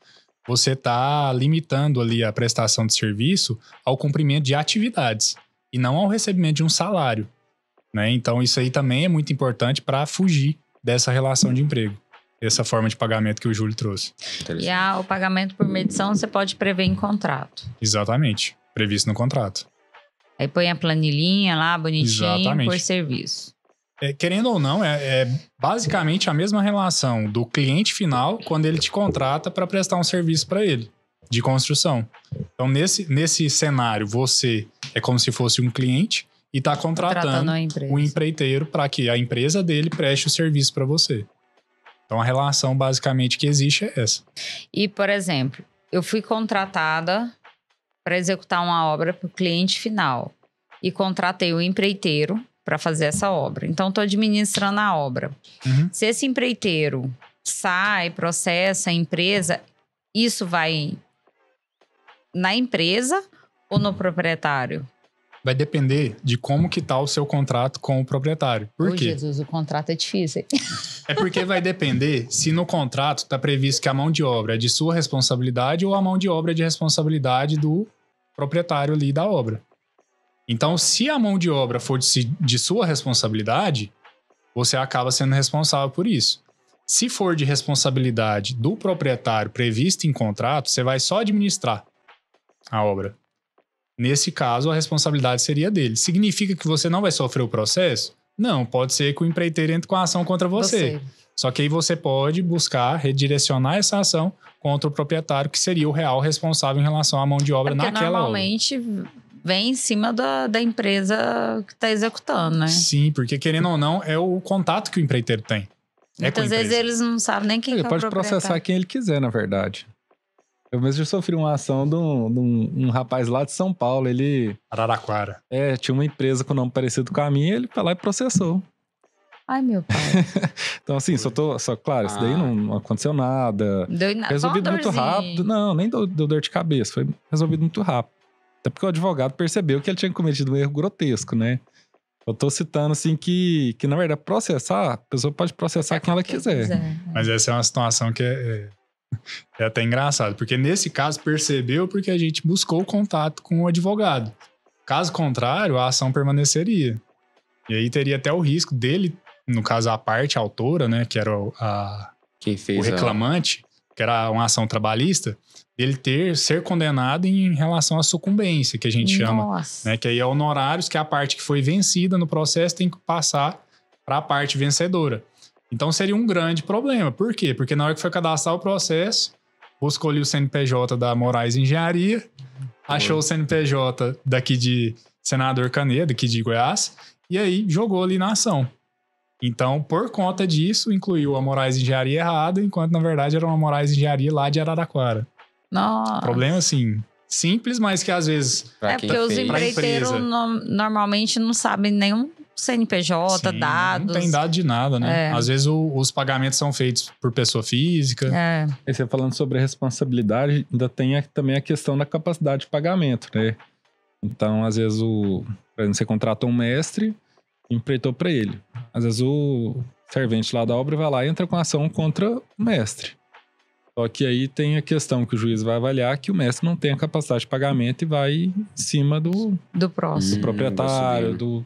você está limitando ali a prestação de serviço ao cumprimento de atividades e não ao recebimento de um salário, né? Então, isso aí também é muito importante para fugir dessa relação de emprego. Essa forma de pagamento que o Júlio trouxe. E o pagamento por medição você pode prever em contrato. Exatamente. Previsto no contrato. Aí põe a planilhinha lá, bonitinho, por serviço. Querendo ou não, é basicamente a mesma relação do cliente final quando ele te contrata para prestar um serviço para ele, de construção. Então, nesse cenário, você é como se fosse um cliente e está contratando o empreiteiro para que a empresa dele preste o serviço para você. Então, a relação basicamente que existe é essa. E, por exemplo, eu fui contratada para executar uma obra para o cliente final e contratei o empreiteiro para fazer essa obra. Então, estou administrando a obra. Uhum. Se esse empreiteiro sai, processa a empresa, isso vai na empresa ou no proprietário? Vai depender de como que tá o seu contrato com o proprietário. Por quê? Jesus, o contrato é difícil. É porque vai depender se no contrato está previsto que a mão de obra é de sua responsabilidade ou a mão de obra é de responsabilidade do proprietário ali da obra. Então, se a mão de obra for de sua responsabilidade, você acaba sendo responsável por isso. Se for de responsabilidade do proprietário previsto em contrato, você vai só administrar a obra. Nesse caso, a responsabilidade seria dele. Significa que você não vai sofrer o processo? Não, pode ser que o empreiteiro entre com a ação contra você. Só que aí você pode buscar redirecionar essa ação contra o proprietário, que seria o real responsável em relação à mão de obra naquela normalmente obra. Vem em cima da empresa que está executando, né? Sim, porque querendo ou não, é o contato que o empreiteiro tem. Muitas vezes eles não sabem nem quem é o proprietário. Ele pode processar quem ele quiser, na verdade. Eu mesmo já sofri uma ação de um rapaz lá de São Paulo, ele... Araraquara. Tinha uma empresa com nome parecido com a minha, ele foi lá e processou. Ai, meu pai. Então, assim, claro, isso daí não aconteceu nada. Resolvido muito rápido. Não, nem deu dor de cabeça, foi resolvido muito rápido. Até porque o advogado percebeu que ele tinha cometido um erro grotesco, né? Eu tô citando, assim, que na verdade, processar, a pessoa pode processar quem ela quiser. Mas essa é uma situação que é até engraçado, porque nesse caso percebeu porque a gente buscou o contato com o advogado. Caso contrário, a ação permaneceria. E aí teria até o risco dele, no caso a parte, a autora, né, que era quem fez o reclamante, que era uma ação trabalhista, ele ser condenado em relação à sucumbência, que a gente chama. Né, que aí é honorários que a parte que foi vencida no processo tem que passar para a parte vencedora. Então, seria um grande problema. Por quê? Porque na hora que foi cadastrar o processo, buscou ali o CNPJ da Moraes Engenharia, achou o CNPJ daqui de Senador Canedo, daqui de Goiás, e aí jogou ali na ação. Então, por conta disso, incluiu a Moraes Engenharia errada, enquanto, na verdade, era uma Moraes Engenharia lá de Araraquara. Nossa. Problema, assim, simples, mas que às vezes... Porque os empreiteiros normalmente não sabem nenhum CNPJ, sim, dados. Não tem dado de nada, né? Às vezes os pagamentos são feitos por pessoa física. E você falando sobre a responsabilidade, ainda tem também a questão da capacidade de pagamento, né? Então, às vezes, por exemplo, você contrata um mestre e empreitou para ele. Às vezes o servente lá da obra vai lá e entra com ação contra o mestre. Só que aí tem a questão que o juiz vai avaliar que o mestre não tem a capacidade de pagamento e vai em cima do próximo. Do proprietário,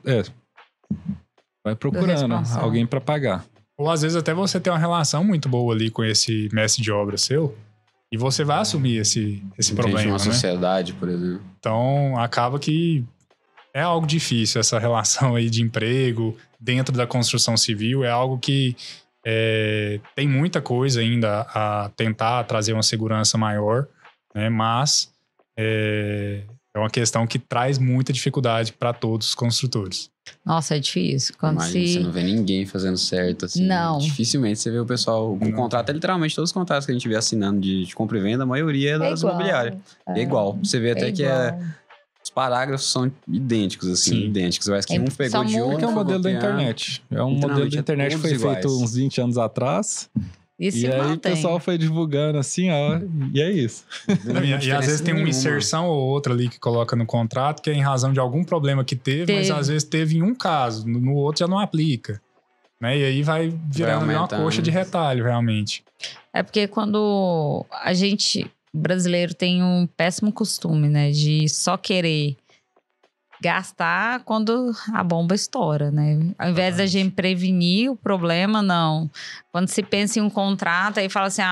vai procurando alguém para pagar. Ou às vezes até você tem uma relação muito boa ali com esse mestre de obra seu e você vai assumir esse problema, uma sociedade, por exemplo. Então, acaba que é algo difícil essa relação aí de emprego dentro da construção civil. É algo que tem muita coisa ainda a tentar trazer uma segurança maior, né? Mas é uma questão que traz muita dificuldade para todos os construtores. Nossa, é difícil. Você não vê ninguém fazendo certo, assim. Não. Dificilmente você vê o pessoal... O contrato é literalmente todos os contratos que a gente vê assinando de compra e venda, a maioria é das imobiliárias. É igual. Você vê até que os parágrafos são idênticos, assim. Sim. Idênticos. Parece que um pegou de outro. Porque é um modelo da internet. É um modelo da internet que foi feito uns 20 anos atrás. E aí o pessoal foi divulgando assim, ó, e é isso. E às vezes tem uma inserção ou outra ali que coloca no contrato, que é em razão de algum problema que teve. Mas às vezes teve em um caso, no outro já não aplica. Né? E aí vai virando uma coxa de retalho, realmente. É porque quando a gente, brasileiro, tem um péssimo costume, né, de só querer gastar quando a bomba estoura, né? Ao invés da gente prevenir o problema, não. Quando se pensa em um contrato, aí fala assim,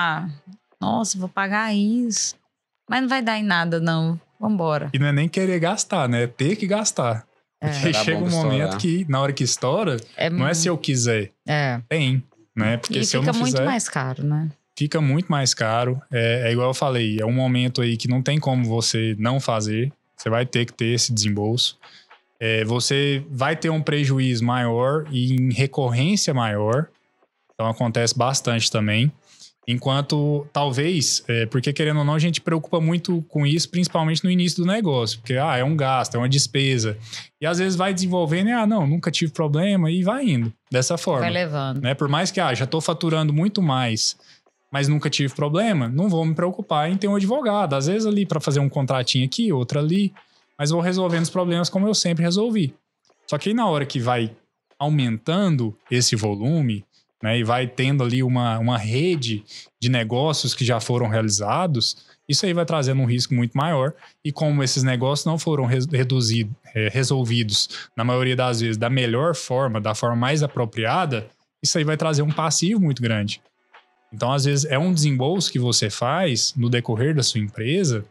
nossa, vou pagar isso. Mas não vai dar em nada, não. Vambora. E não é nem querer gastar, né? É ter que gastar. Porque chega um momento que, na hora que estoura, não é se eu quiser. Tem, né? Porque se eu não fizer... fica muito mais caro, né? Fica muito mais caro. É igual eu falei, é um momento aí que não tem como você não fazer. Você vai ter que ter esse desembolso. Você vai ter um prejuízo maior e em recorrência maior. Então acontece bastante também. Enquanto, talvez, porque querendo ou não, a gente preocupa muito com isso, principalmente no início do negócio. Porque, é um gasto, é uma despesa. E às vezes vai desenvolvendo e, nunca tive problema, e vai indo dessa forma. Vai levando. Né? Por mais que, já estou faturando muito mais, mas nunca tive problema, não vou me preocupar em ter um advogado. Às vezes ali para fazer um contratinho aqui, outro ali, mas vou resolvendo os problemas como eu sempre resolvi. Só que aí na hora que vai aumentando esse volume, né, e vai tendo ali uma rede de negócios que já foram realizados, isso aí vai trazendo um risco muito maior. E como esses negócios não foram resolvidos, na maioria das vezes, da melhor forma, da forma mais apropriada, isso aí vai trazer um passivo muito grande. Então, às vezes, é um desembolso que você faz no decorrer da sua empresa,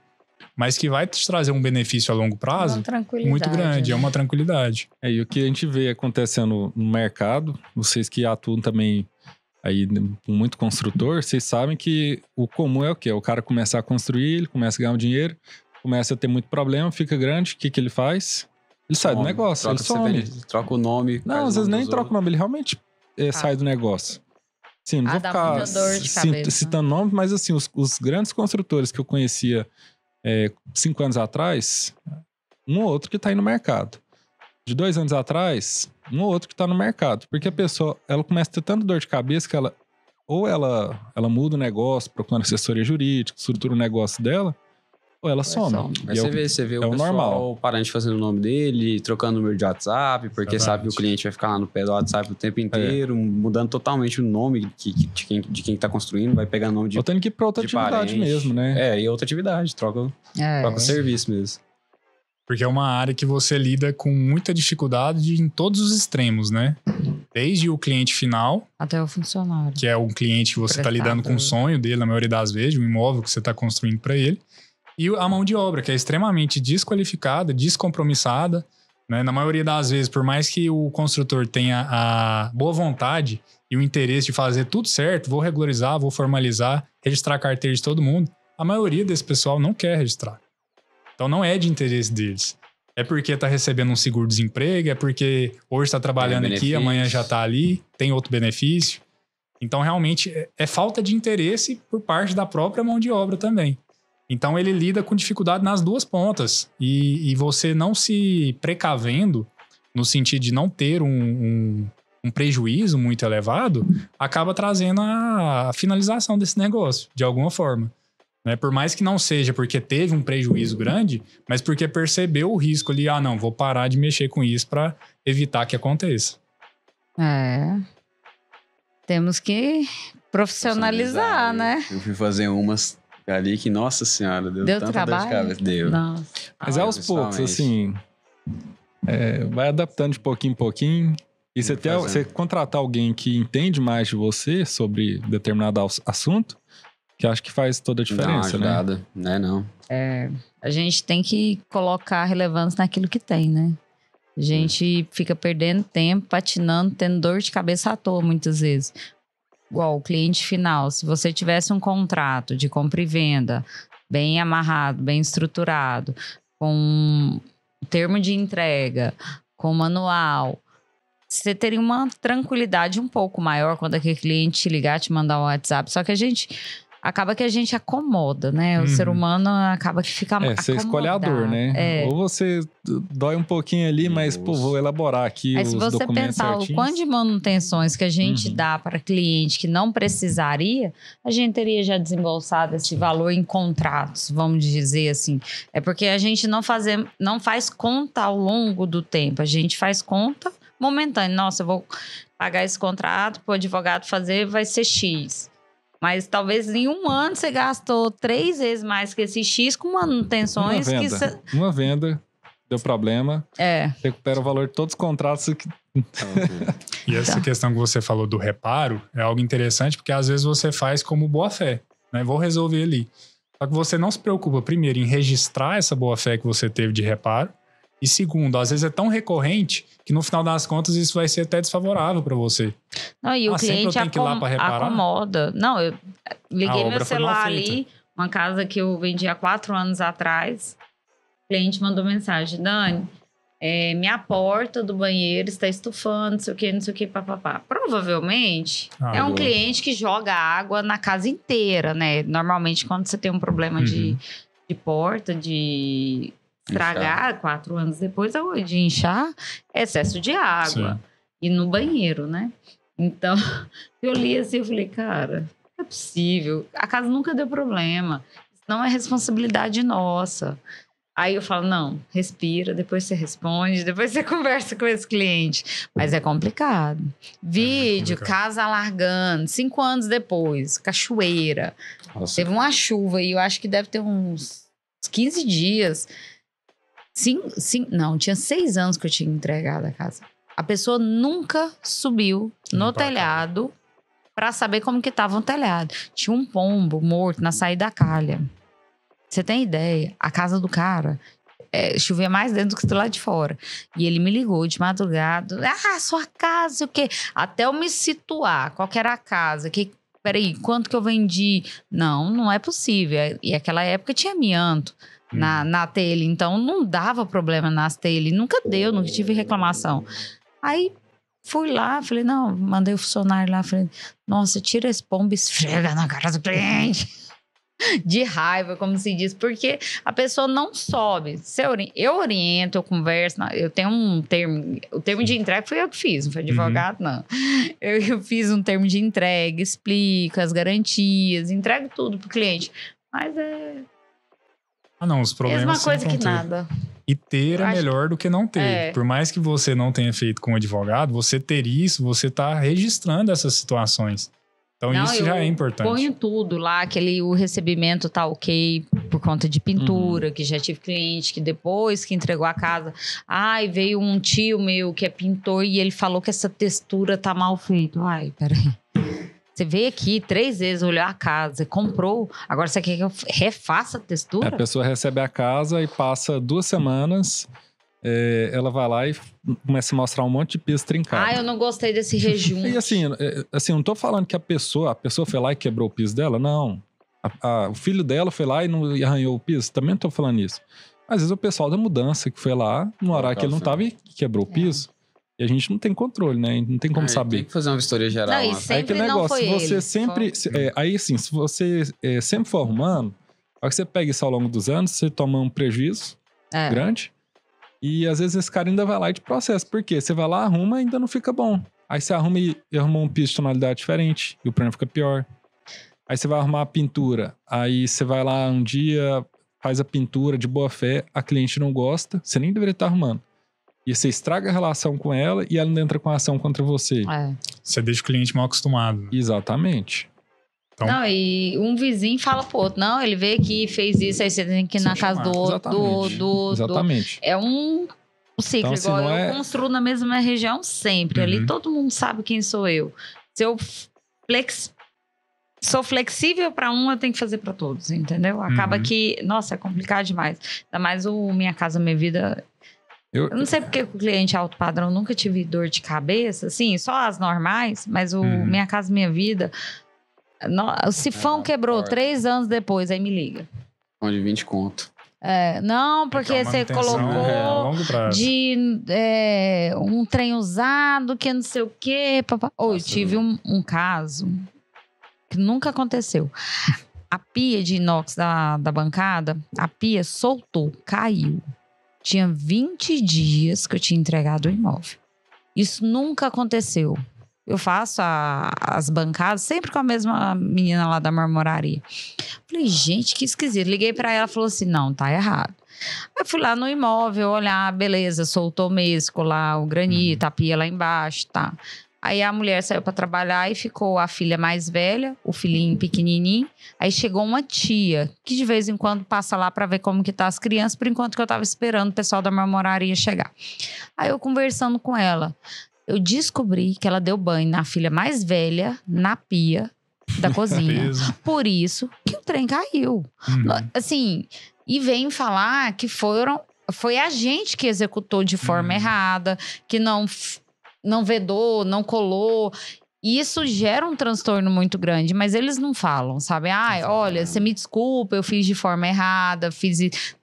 mas que vai te trazer um benefício a longo prazo muito grande, é uma tranquilidade. E o que a gente vê acontecendo no mercado, vocês que atuam também aí com muito construtor, vocês sabem que o comum é o quê? O cara começar a construir, ele começa a ganhar um dinheiro, começa a ter muito problema, fica grande, o que ele faz? Ele sai do negócio, ele some. Troca o nome. Não, às vezes nem troca o nome, ele realmente sai do negócio. Sim, não vou ficar citando nomes, mas assim, os grandes construtores que eu conhecia 5 anos atrás, um ou outro que está aí no mercado. De 2 anos atrás, um ou outro que está no mercado. Porque a pessoa, ela começa a ter tanta dor de cabeça que ela muda o negócio, procura assessoria jurídica, estrutura o negócio dela, ou ela some. Aí você vê o pessoal normal. Parando de fazer o nome dele, trocando o número de WhatsApp, porque sabe que o cliente vai ficar lá no pé do WhatsApp o tempo inteiro, mudando totalmente o nome de quem tá construindo, vai pegar o nome de... Ou tendo que ir pra outra atividade mesmo, né? E outra atividade, troca o serviço mesmo. Porque é uma área que você lida com muita dificuldade em todos os extremos, né? Desde o cliente final... até o funcionário. Que é um cliente que você tá lidando com o sonho dele, na maioria das vezes, um imóvel que você tá construindo para ele. E a mão de obra, que é extremamente desqualificada, descompromissada, né? Na maioria das vezes, por mais que o construtor tenha a boa vontade e o interesse de fazer tudo certo, vou regularizar, vou formalizar, registrar a carteira de todo mundo, a maioria desse pessoal não quer registrar. Então não é de interesse deles. É porque está recebendo um seguro-desemprego, é porque hoje está trabalhando aqui, amanhã já está ali, tem outro benefício. Então realmente é falta de interesse por parte da própria mão de obra também. Então, ele lida com dificuldade nas duas pontas. E você não se precavendo, no sentido de não ter um prejuízo muito elevado, acaba trazendo a finalização desse negócio, de alguma forma. Né? Por mais que não seja porque teve um prejuízo grande, mas porque percebeu o risco ali, não, vou parar de mexer com isso para evitar que aconteça. Temos que profissionalizar, né? Eu fui fazer umas ali que, nossa senhora, deu tanta trabalho? Dor de cabeça. Deu. Nossa. Mas aos poucos, assim, vai adaptando de pouquinho em pouquinho. E você contratar alguém que entende mais de você sobre determinado assunto, que acho que faz toda a diferença, né? Não. A gente tem que colocar relevância naquilo que tem, né? A gente fica perdendo tempo, patinando, tendo dor de cabeça à toa muitas vezes. Igual o cliente final, se você tivesse um contrato de compra e venda bem amarrado, bem estruturado, com termo de entrega, com manual, você teria uma tranquilidade um pouco maior quando aquele cliente te ligar, te mandar um WhatsApp. Só que a gente acomoda, né? O ser humano acaba que fica acomodado. Você escolhe a dor, né? Ou você dói um pouquinho ali, mas, vou elaborar aqui os documentos certinhos. Aí se você pensar o quanto de manutenções que a gente dá para cliente que não precisaria, a gente teria já desembolsado esse valor em contratos, vamos dizer assim. É porque a gente não faz conta ao longo do tempo, a gente faz conta momentânea. Nossa, eu vou pagar esse contrato para o advogado fazer, vai ser X. Mas talvez em um ano você gastou 3 vezes mais que esse X com manutenções. Uma venda, deu problema, recupera o valor de todos os contratos. E essa questão que você falou do reparo é algo interessante, porque às vezes você faz como boa fé, né? Vou resolver ali. Só que você não se preocupa, primeiro, em registrar essa boa fé que você teve de reparo. E segundo, às vezes é tão recorrente que no final das contas isso vai ser até desfavorável para você. Não, e o cliente acomoda. Não, eu liguei meu celular ali, uma casa que eu vendi há 4 anos atrás. O cliente mandou mensagem: Dani, minha porta do banheiro está estufando, não sei o que, papapá. Provavelmente é um cliente que joga água na casa inteira, né? Normalmente quando você tem um problema de porta, de estragar 4 anos depois, de inchar, é excesso de água. Sim. E no banheiro, né? Então, eu li assim, eu falei, cara, não é possível. A casa nunca deu problema. Isso não é responsabilidade nossa. Aí eu falo, não, respira, depois você responde, depois você conversa com esse cliente. Mas é complicado. Vídeo, casa alagando, 5 anos depois, cachoeira. Nossa. Teve uma chuva e eu acho que deve ter uns 15 dias... Não, tinha 6 anos que eu tinha entregado a casa. A pessoa nunca subiu no telhado para saber como que tava o telhado. Tinha um pombo morto na saída da calha. Você tem ideia? A casa do cara chovia mais dentro do que do lado de fora. E ele me ligou de madrugada. Sua casa, o quê? Até eu me situar. Qual que era a casa? Peraí, quanto que eu vendi? Não é possível. E naquela época tinha amianto na telha, então não dava problema nas telhas, nunca tive reclamação. Aí fui lá, falei, não, mandei o funcionário lá, falei, nossa, tira esse pombo e esfrega na cara do cliente. De raiva, como se diz, porque a pessoa não sobe. Eu oriento, eu converso, eu tenho um termo, o termo de entrega foi eu que fiz, não foi advogado, não. Eu fiz um termo de entrega, explico as garantias, entrego tudo pro cliente, mas não, os problemas mesma coisa que nada. E ter é melhor do que não ter. Por mais que você não tenha feito com um advogado, você ter isso, você tá registrando essas situações. Então isso já é importante. Ponho tudo lá, o recebimento tá ok por conta de pintura, que já tive cliente que depois que entregou a casa, veio um tio meu que é pintor e ele falou que essa textura tá mal feita. Peraí. Você veio aqui 3 vezes, olhou a casa, comprou, agora você quer que eu refaça a textura? A pessoa recebe a casa e passa 2 semanas, ela vai lá e começa a mostrar um monte de piso trincado. Eu não gostei desse rejunte. E assim, não tô falando que a pessoa foi lá e quebrou o piso dela, não. O filho dela foi lá e arranhou o piso, também não tô falando isso. Às vezes o pessoal da mudança que foi lá, no horário que ele não tava e quebrou o piso. E a gente não tem controle, né? Não tem como saber. Tem que fazer uma vistoria geral. Não, e sempre aí que negócio, se você sempre... aí assim, se você sempre for arrumando, Só que você pega isso ao longo dos anos, você toma um prejuízo grande. E às vezes esse cara ainda vai lá e te processa. Por quê? Você vai lá, arruma e ainda não fica bom. Aí você arruma e arruma um piso de tonalidade diferente e o problema fica pior. Aí você vai arrumar a pintura. Aí você vai lá um dia, faz a pintura de boa fé, a cliente não gosta, você nem deveria estar arrumando. E você estraga a relação com ela e ela ainda entra com a ação contra você. Você deixa o cliente mal acostumado. Exatamente. Então, não, e um vizinho fala pro outro, não, ele veio aqui, fez isso, aí você tem que ir na casa do outro. Exatamente. É um ciclo, então, igual eu construo na mesma região sempre. Ali todo mundo sabe quem sou eu. Se eu sou flexível para um, eu tenho que fazer para todos, entendeu? Acaba que, nossa, é complicado demais. Ainda mais o Minha Casa Minha Vida. Eu não sei porque o cliente alto padrão nunca tive dor de cabeça, assim, só as normais, mas o Minha Casa Minha Vida, o sifão quebrou 3 anos depois, aí me liga. De 20 conto. Não, porque você colocou um trem usado, que não sei o quê. Eu tive um caso que nunca aconteceu. A pia de inox da bancada, a pia soltou, caiu. Tinha 20 dias que eu tinha entregado o imóvel. Isso nunca aconteceu. Eu faço as bancadas sempre com a mesma menina lá da marmoraria. Falei, gente, que esquisito. Liguei pra ela e falou assim, não, tá errado. Eu fui lá no imóvel olhar, beleza, soltou mesmo lá o granito, a pia lá embaixo, tá. Aí a mulher saiu pra trabalhar e ficou a filha mais velha, o filhinho pequenininho. Aí chegou uma tia, que de vez em quando passa lá pra ver como que tá as crianças, por enquanto que eu tava esperando o pessoal da marmoraria chegar. Aí eu conversando com ela, eu descobri que ela deu banho na filha mais velha, na pia da cozinha. Por isso que o trem caiu. Assim, e vem falar que foi a gente que executou de forma errada, que não vedou, não colou. E isso gera um transtorno muito grande, mas eles não falam, sabe? Olha, você me desculpa, eu fiz de forma errada,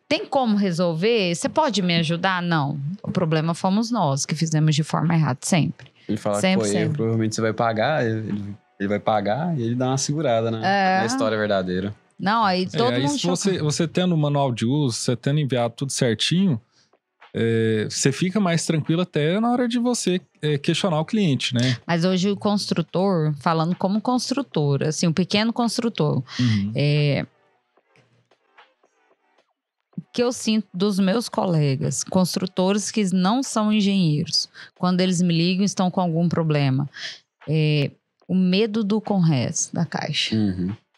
Tem como resolver? Você pode me ajudar? Não. O problema fomos nós que fizemos de forma errada, sempre. Ele fala sempre, que foi erro, provavelmente você vai pagar, ele vai pagar e ele dá uma segurada na história verdadeira. Não, aí todo mundo... Se você tendo o manual de uso, você tendo enviado tudo certinho, você fica mais tranquilo até na hora de você questionar o cliente, né? Mas hoje o construtor, falando como construtor, assim, um pequeno construtor, que eu sinto dos meus colegas, construtores que não são engenheiros, quando eles me ligam estão com algum problema, o medo do CONRES, da Caixa.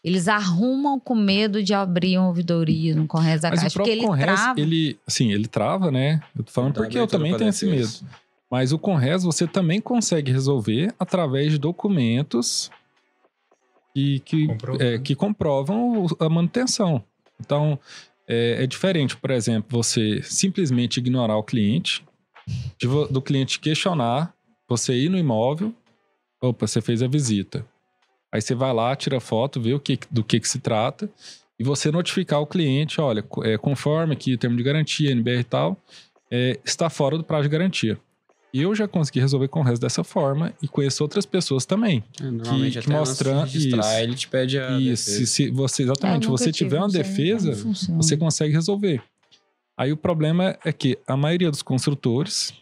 Eles arrumam com medo de abrir uma ouvidoria no CONRES da Caixa. Mas o próprio CONRES, ele trava, né? Eu tô falando porque eu também tenho esse medo. Mas o CONRES você também consegue resolver através de documentos que comprovam a manutenção. Então, é diferente, por exemplo, você simplesmente ignorar o cliente, do cliente questionar, você ir no imóvel, opa, você fez a visita. Aí você vai lá, tira foto, vê do que se trata, e você notificar o cliente, olha, conforme aqui o termo de garantia, NBR e tal, está fora do prazo de garantia. E eu já consegui resolver com o resto dessa forma e conheço outras pessoas também. Normalmente que mostrando isso. Ele te pede a defesa. Se você tiver uma defesa, você consegue resolver. Aí o problema é que a maioria dos construtores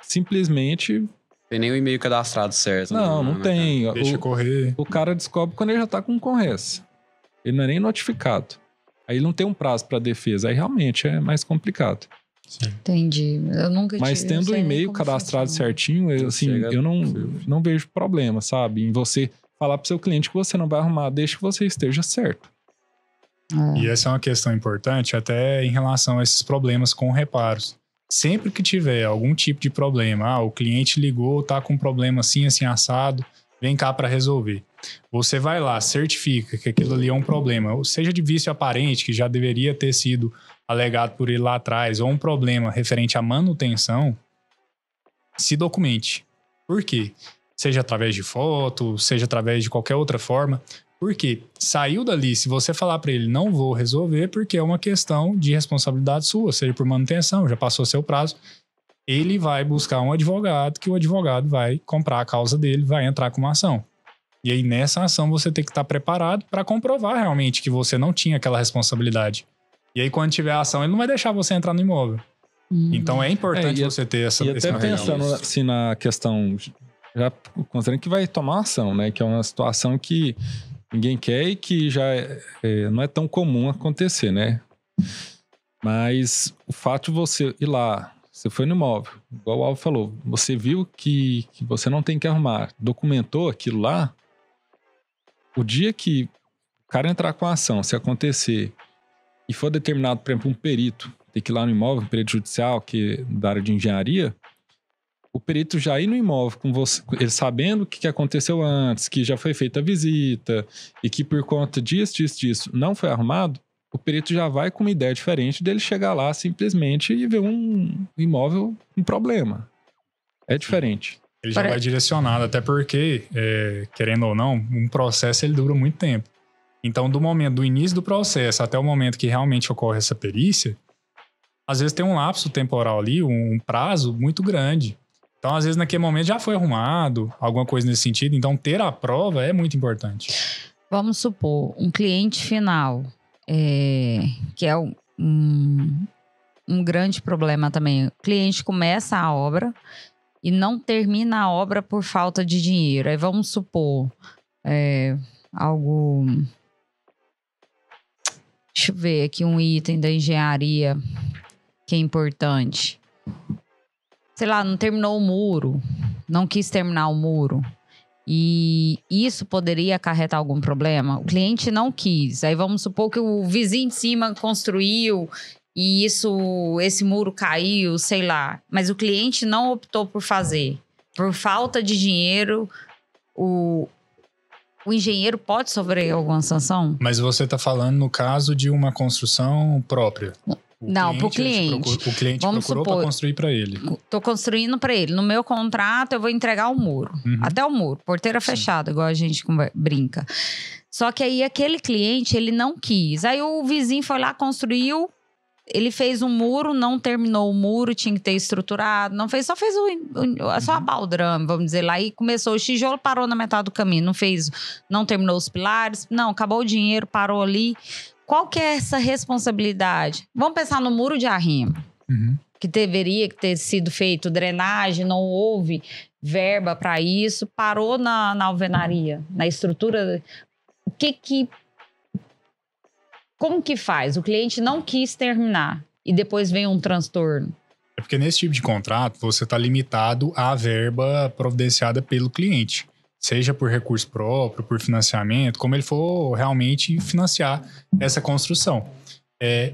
simplesmente... Tem nem o e-mail cadastrado certo. Não tem. Deixa correr. O cara descobre quando ele já tá com o CONRES. Ele não é nem notificado. Aí ele não tem um prazo para defesa. Aí realmente é mais complicado. Sim. Entendi. Eu nunca Mas tendo o e-mail cadastrado certinho, eu não vejo problema, sabe? Em você falar pro seu cliente que você não vai arrumar, desde que você esteja certo. E essa é uma questão importante até em relação a esses problemas com reparos. Sempre que tiver algum tipo de problema, o cliente ligou, tá com um problema assim, assim, assado, vem cá para resolver. Você vai lá, certifica que aquilo ali é um problema, ou seja de vício aparente, que já deveria ter sido alegado por ele lá atrás, ou um problema referente à manutenção, se documente. Por quê? Seja através de foto, seja através de qualquer outra forma. Porque saiu dali, se você falar para ele, não vou resolver, porque é uma questão de responsabilidade sua, seja por manutenção, já passou seu prazo, ele vai buscar um advogado, que o advogado vai comprar a causa dele, vai entrar com uma ação. E aí, nessa ação, você tem que estar preparado para comprovar realmente que você não tinha aquela responsabilidade. E aí, quando tiver a ação, ele não vai deixar você entrar no imóvel. Então, é importante você ter essa... E até pensando assim na questão... Já considerando que vai tomar ação, né? Que é uma situação que ninguém quer e que já não é tão comum acontecer, né? Mas o fato de você ir lá, você foi no imóvel, igual o Alvo falou, você viu que você não tem que arrumar, documentou aquilo lá, o dia que o cara entrar com a ação, se acontecer e for determinado, por exemplo, um perito, tem que ir lá no imóvel, um perito judicial, que da área de engenharia, o perito já ir no imóvel com você, ele sabendo o que aconteceu antes, que já foi feita a visita e que por conta disso não foi arrumado, o perito já vai com uma ideia diferente dele chegar lá simplesmente e ver um imóvel com problema. É diferente. Ele já vai direcionado, até porque, querendo ou não, um processo ele dura muito tempo. Então, do início do processo até o momento que realmente ocorre essa perícia, às vezes tem um lapso temporal ali, um prazo muito grande. Então, às vezes, naquele momento já foi arrumado, alguma coisa nesse sentido. Então, ter a prova é muito importante. Vamos supor, um cliente final, que é um grande problema também. O cliente começa a obra e não termina a obra por falta de dinheiro. Aí vamos supor, algo... Deixa eu ver aqui um item da engenharia que é importante. Sei lá, não terminou o muro, não quis terminar o muro. E isso poderia acarretar algum problema? O cliente não quis. Aí vamos supor que o vizinho de cima construiu e esse muro caiu, sei lá. Mas o cliente não optou por fazer. Por falta de dinheiro, o engenheiro pode sofrer alguma sanção? Mas você está falando no caso de uma construção própria. Não, para o cliente. O cliente procurou para construir para ele. Estou construindo para ele. No meu contrato, eu vou entregar o muro. Até o muro. Porteira fechada, igual a gente brinca. Só que aí, aquele cliente, ele não quis. Aí, o vizinho foi lá, construiu. Ele fez um muro, não terminou o muro. Tinha que ter estruturado. Não fez, só fez só a baldrame, vamos dizer lá. E começou o tijolo, parou na metade do caminho. Não terminou os pilares. Não, acabou o dinheiro, parou ali. Qual que é essa responsabilidade? Vamos pensar no muro de arrimo, que deveria ter sido feito drenagem, não houve verba para isso, parou na alvenaria, na estrutura. Como que faz? O cliente não quis terminar e depois vem um transtorno. É porque nesse tipo de contrato você está limitado à verba providenciada pelo cliente. Seja por recurso próprio, por financiamento, como ele for realmente financiar essa construção.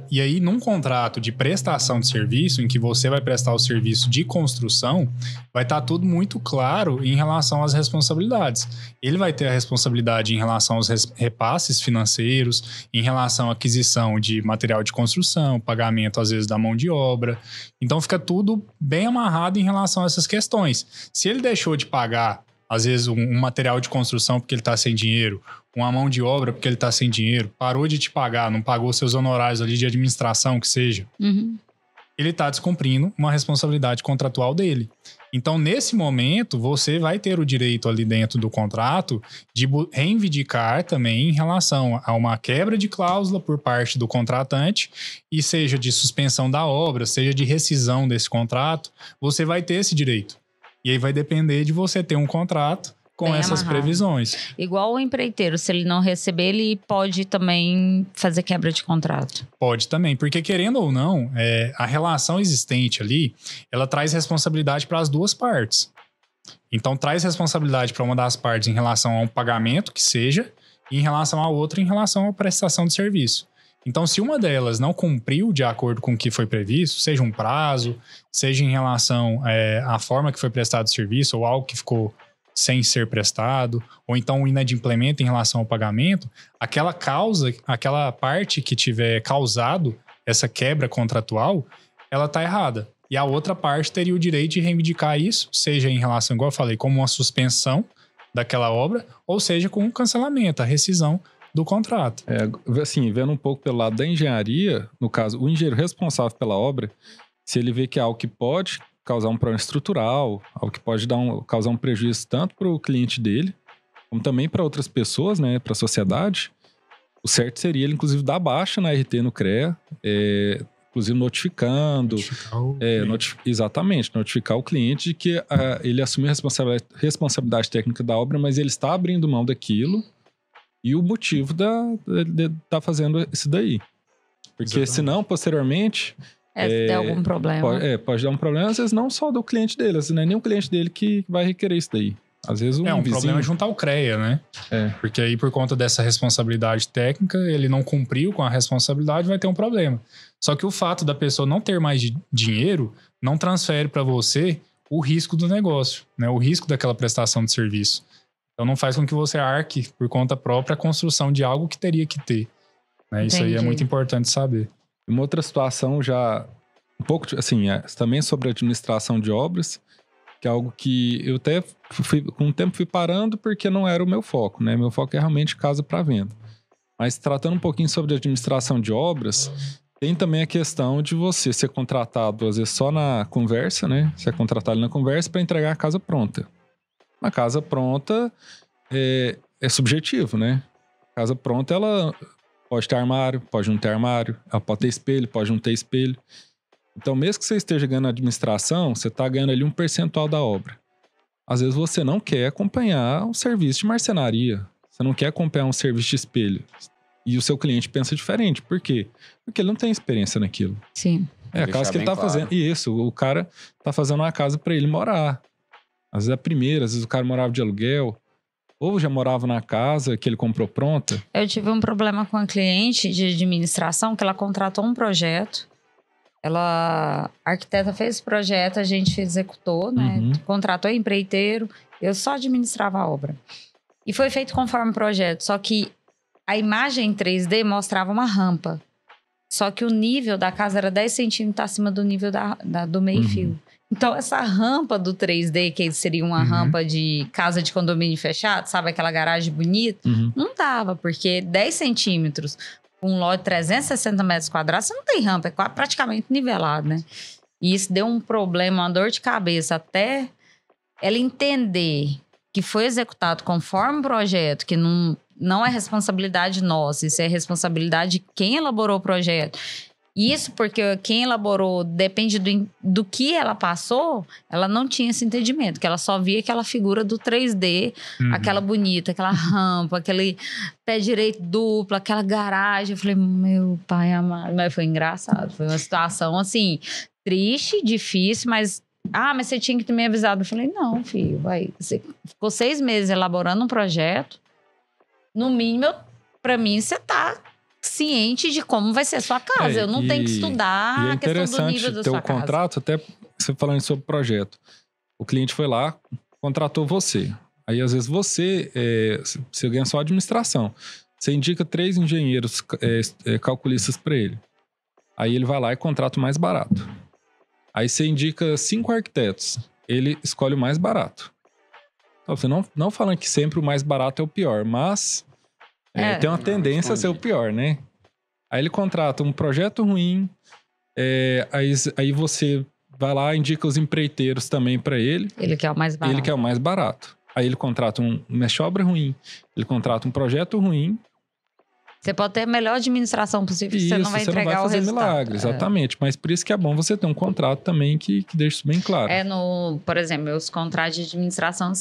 E aí, num contrato de prestação de serviço, em que você vai prestar o serviço de construção, vai estar tudo muito claro em relação às responsabilidades. Ele vai ter a responsabilidade em relação aos repasses financeiros, em relação à aquisição de material de construção, pagamento, às vezes, da mão de obra. Então, fica tudo bem amarrado em relação a essas questões. Se ele deixou de pagar, às vezes, um material de construção porque ele está sem dinheiro, uma mão de obra porque ele está sem dinheiro, parou de te pagar, não pagou seus honorários ali de administração, que seja, ele está descumprindo uma responsabilidade contratual dele. Então, nesse momento, você vai ter o direito ali dentro do contrato de reivindicar também em relação a uma quebra de cláusula por parte do contratante, e seja de suspensão da obra, seja de rescisão desse contrato, você vai ter esse direito. E aí vai depender de você ter um contrato com bem essas amarrado. Previsões. Igual o empreiteiro, se ele não receber, ele pode também fazer quebra de contrato. Pode também, porque querendo ou não, a relação existente ali, ela traz responsabilidade para as duas partes. Então traz responsabilidade para uma das partes em relação a um pagamento que seja, e em relação à outra em relação à prestação de serviço. Então, se uma delas não cumpriu de acordo com o que foi previsto, seja um prazo, seja em relação à forma que foi prestado o serviço ou algo que ficou sem ser prestado, ou então um inadimplemento em relação ao pagamento, aquela parte que tiver causado essa quebra contratual, ela está errada. E a outra parte teria o direito de reivindicar isso, seja em relação, igual eu falei, como uma suspensão daquela obra, ou seja, com um cancelamento, a rescisão do contrato. Assim, vendo um pouco pelo lado da engenharia, no caso, o engenheiro responsável pela obra, se ele vê que é algo que pode causar um problema estrutural, algo que pode causar um prejuízo tanto para o cliente dele, como também para outras pessoas, né, para a sociedade, o certo seria ele, inclusive, dar baixa na RT no CREA, inclusive notificando. Exatamente, notificar o cliente de que ele assumiu a responsabilidade técnica da obra, mas ele está abrindo mão daquilo e o motivo de estar fazendo isso daí. Porque senão, posteriormente... se der algum problema. Pode dar um problema, às vezes não só do cliente dele, às vezes não é nem o cliente dele que vai requerer isso daí. Às vezes um vizinho... problema é juntar o CREA, né? Porque aí, por conta dessa responsabilidade técnica, ele não cumpriu com a responsabilidade, vai ter um problema. Só que o fato da pessoa não ter mais dinheiro não transfere para você o risco do negócio, né? O risco daquela prestação de serviço. Então, não faz com que você arque por conta própria a construção de algo que teria que ter. Né? Isso aí é muito importante saber. Uma outra situação já... Um pouco, assim, também sobre administração de obras... que é algo que eu até com o tempo fui parando porque não era o meu foco, né? Meu foco é realmente casa para venda. Mas tratando um pouquinho sobre administração de obras, tem também a questão de você ser contratado, às vezes, só na conversa, né? Você é contratado na conversa para entregar a casa pronta. Uma casa pronta é subjetivo, né? A casa pronta, ela pode ter armário, pode não ter armário, ela pode ter espelho, pode não ter espelho. Então, mesmo que você esteja ganhando administração, você está ganhando ali um percentual da obra. Às vezes você não quer acompanhar um serviço de marcenaria. Você não quer acompanhar um serviço de espelho. E o seu cliente pensa diferente. Por quê? Porque ele não tem experiência naquilo. Sim. É a casa que ele está fazendo. E isso, o cara está fazendo uma casa para ele morar. Às vezes é a primeira, às vezes o cara morava de aluguel. Ou já morava na casa que ele comprou pronta. Eu tive um problema com a cliente de administração que ela contratou um projeto. A arquiteta fez o projeto, a gente executou, né? Contratou empreiteiro, eu só administrava a obra. E foi feito conforme o projeto, só que a imagem em 3D mostrava uma rampa. Só que o nível da casa era 10 centímetros acima do nível do meio-fio. Então, essa rampa do 3D, que seria uma rampa de casa de condomínio fechado, sabe? Aquela garagem bonita, não dava, porque 10 centímetros... um lote de 360 metros quadrados, você não tem rampa, é praticamente nivelado, né? E isso deu um problema, uma dor de cabeça, até ela entender que foi executado conforme o projeto, que não é responsabilidade nossa, isso é responsabilidade de quem elaborou o projeto. Isso porque quem elaborou, depende do que ela passou, ela não tinha esse entendimento, que ela só via aquela figura do 3D, aquela bonita, aquela rampa, aquele pé direito duplo, aquela garagem. Eu falei, meu pai amado, mas foi engraçado. Foi uma situação, assim, triste, difícil, mas você tinha que ter me avisado. Eu falei, não, filho, você ficou 6 meses elaborando um projeto, no mínimo, pra mim, você tá... ciente de como vai ser a sua casa. Eu não tenho que estudar a questão do nível da sua casa. Ter um contrato, até você falando sobre projeto. O cliente foi lá, contratou você. Aí, às vezes, você ganha só a administração. Você indica 3 engenheiros calculistas para ele. Aí, ele vai lá e contrata o mais barato. Aí, você indica 5 arquitetos. Ele escolhe o mais barato. Então, você não falando que sempre o mais barato é o pior, mas... tem uma tendência a ser o pior, né? Aí ele contrata um projeto ruim, aí você vai lá e indica os empreiteiros também para ele. Ele quer o mais barato. Ele quer o mais barato. Aí ele contrata uma obra ruim, ele contrata um projeto ruim. Você pode ter a melhor administração possível, você não vai entregar o resultado. Você não vai fazer milagre, exatamente. Mas por isso que é bom você ter um contrato também que deixe isso bem claro. Por exemplo, meus contratos de administração,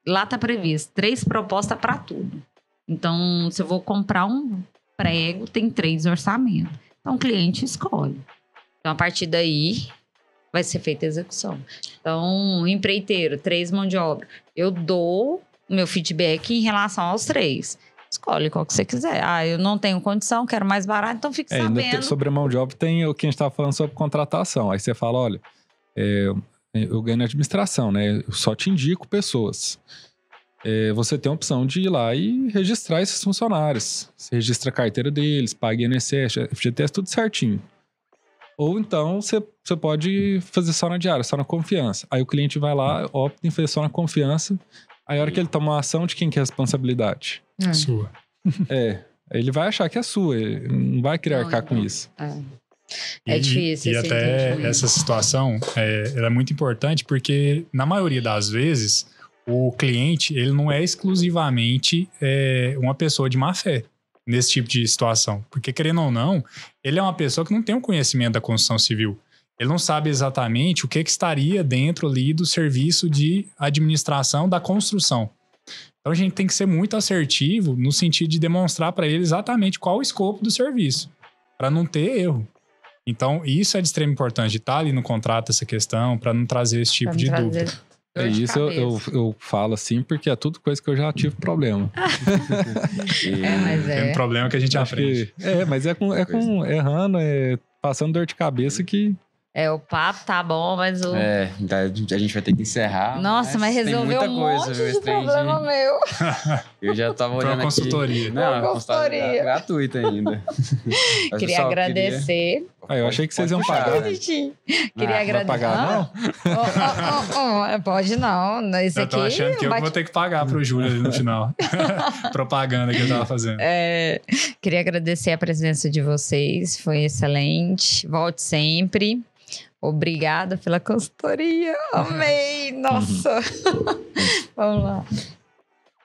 lá está previsto 3 propostas para tudo. Então, se eu vou comprar um prego, tem 3 orçamentos. Então, o cliente escolhe. Então, a partir daí, vai ser feita a execução. Então, empreiteiro, 3 mão de obra. Eu dou o meu feedback em relação aos 3. Escolhe qual que você quiser. Eu não tenho condição, quero mais barato, então fique sabendo. Sobre a mão de obra, tem o que a gente estava falando sobre contratação. Aí você fala, olha, eu ganho na administração, né? Eu só te indico pessoas. Você tem a opção de ir lá e registrar esses funcionários. Você registra a carteira deles, paga INSS, FGTS, tudo certinho. Ou então, você pode fazer só na diária, só na confiança. Aí o cliente vai lá, opta em fazer só na confiança. Aí a hora que ele toma uma ação, de quem que é a responsabilidade? Sua. Ele vai achar que é sua, ele não vai querer arcar com isso. É difícil. E até essa situação, ela é muito importante porque, na maioria das vezes... o cliente, ele não é exclusivamente uma pessoa de má fé nesse tipo de situação. Porque, querendo ou não, ele é uma pessoa que não tem um conhecimento da construção civil. Ele não sabe exatamente o que estaria dentro ali do serviço de administração da construção. Então, a gente tem que ser muito assertivo no sentido de demonstrar para ele exatamente qual o escopo do serviço, para não ter erro. Então, isso é de extrema importância, de estar ali no contrato essa questão, para não trazer esse tipo de dúvida. Isso eu falo assim, porque é tudo coisa que eu já tive problema. Tem um problema que a gente aprende. Mas errando, passando dor de cabeça que... O papo tá bom, mas o... a gente vai ter que encerrar. Nossa, mas resolveu um monte de problema meu. Eu já tava olhando aqui. Consultoria. Não, consultoria gratuita ainda. Queria agradecer. Eu achei que vocês iam pagar. Queria agradecer. Vai pagar, não? Pode não. Esse eu tô achando que eu vou ter que pagar pro Júlio ali no final. Propaganda que eu tava fazendo. Queria agradecer a presença de vocês. Foi excelente. Volte sempre. Obrigada pela consultoria. Amei! Nossa! Vamos lá.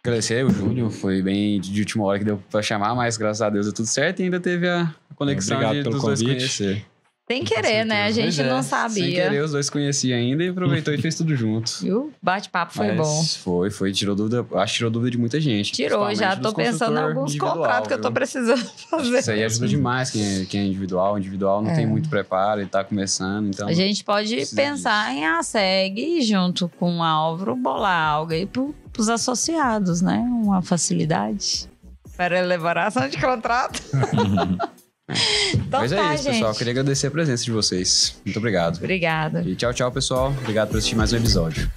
Agradecer o Júlio, foi bem de última hora que deu pra chamar, mas graças a Deus deu tudo certo e ainda teve a conexão dos dois conhecer. Sem querer, né? A gente não sabia. Sem querer, os dois conheciam ainda e aproveitou e fez tudo junto. E o bate-papo foi bom. Foi, tirou dúvida, acho que tirou dúvida de muita gente. Tirou, já tô pensando em alguns contratos que eu tô precisando fazer. Isso aí ajuda demais quem é individual. Individual não tem muito preparo, ele tá começando, então... A gente pode pensar em ASEG e junto com o Álvaro bolar algo aí pros associados, né? Uma facilidade para elaboração de contrato. Então mas é isso, pessoal. Eu queria agradecer a presença de vocês. Muito obrigado. Obrigada. E tchau, pessoal. Obrigado por assistir mais um episódio.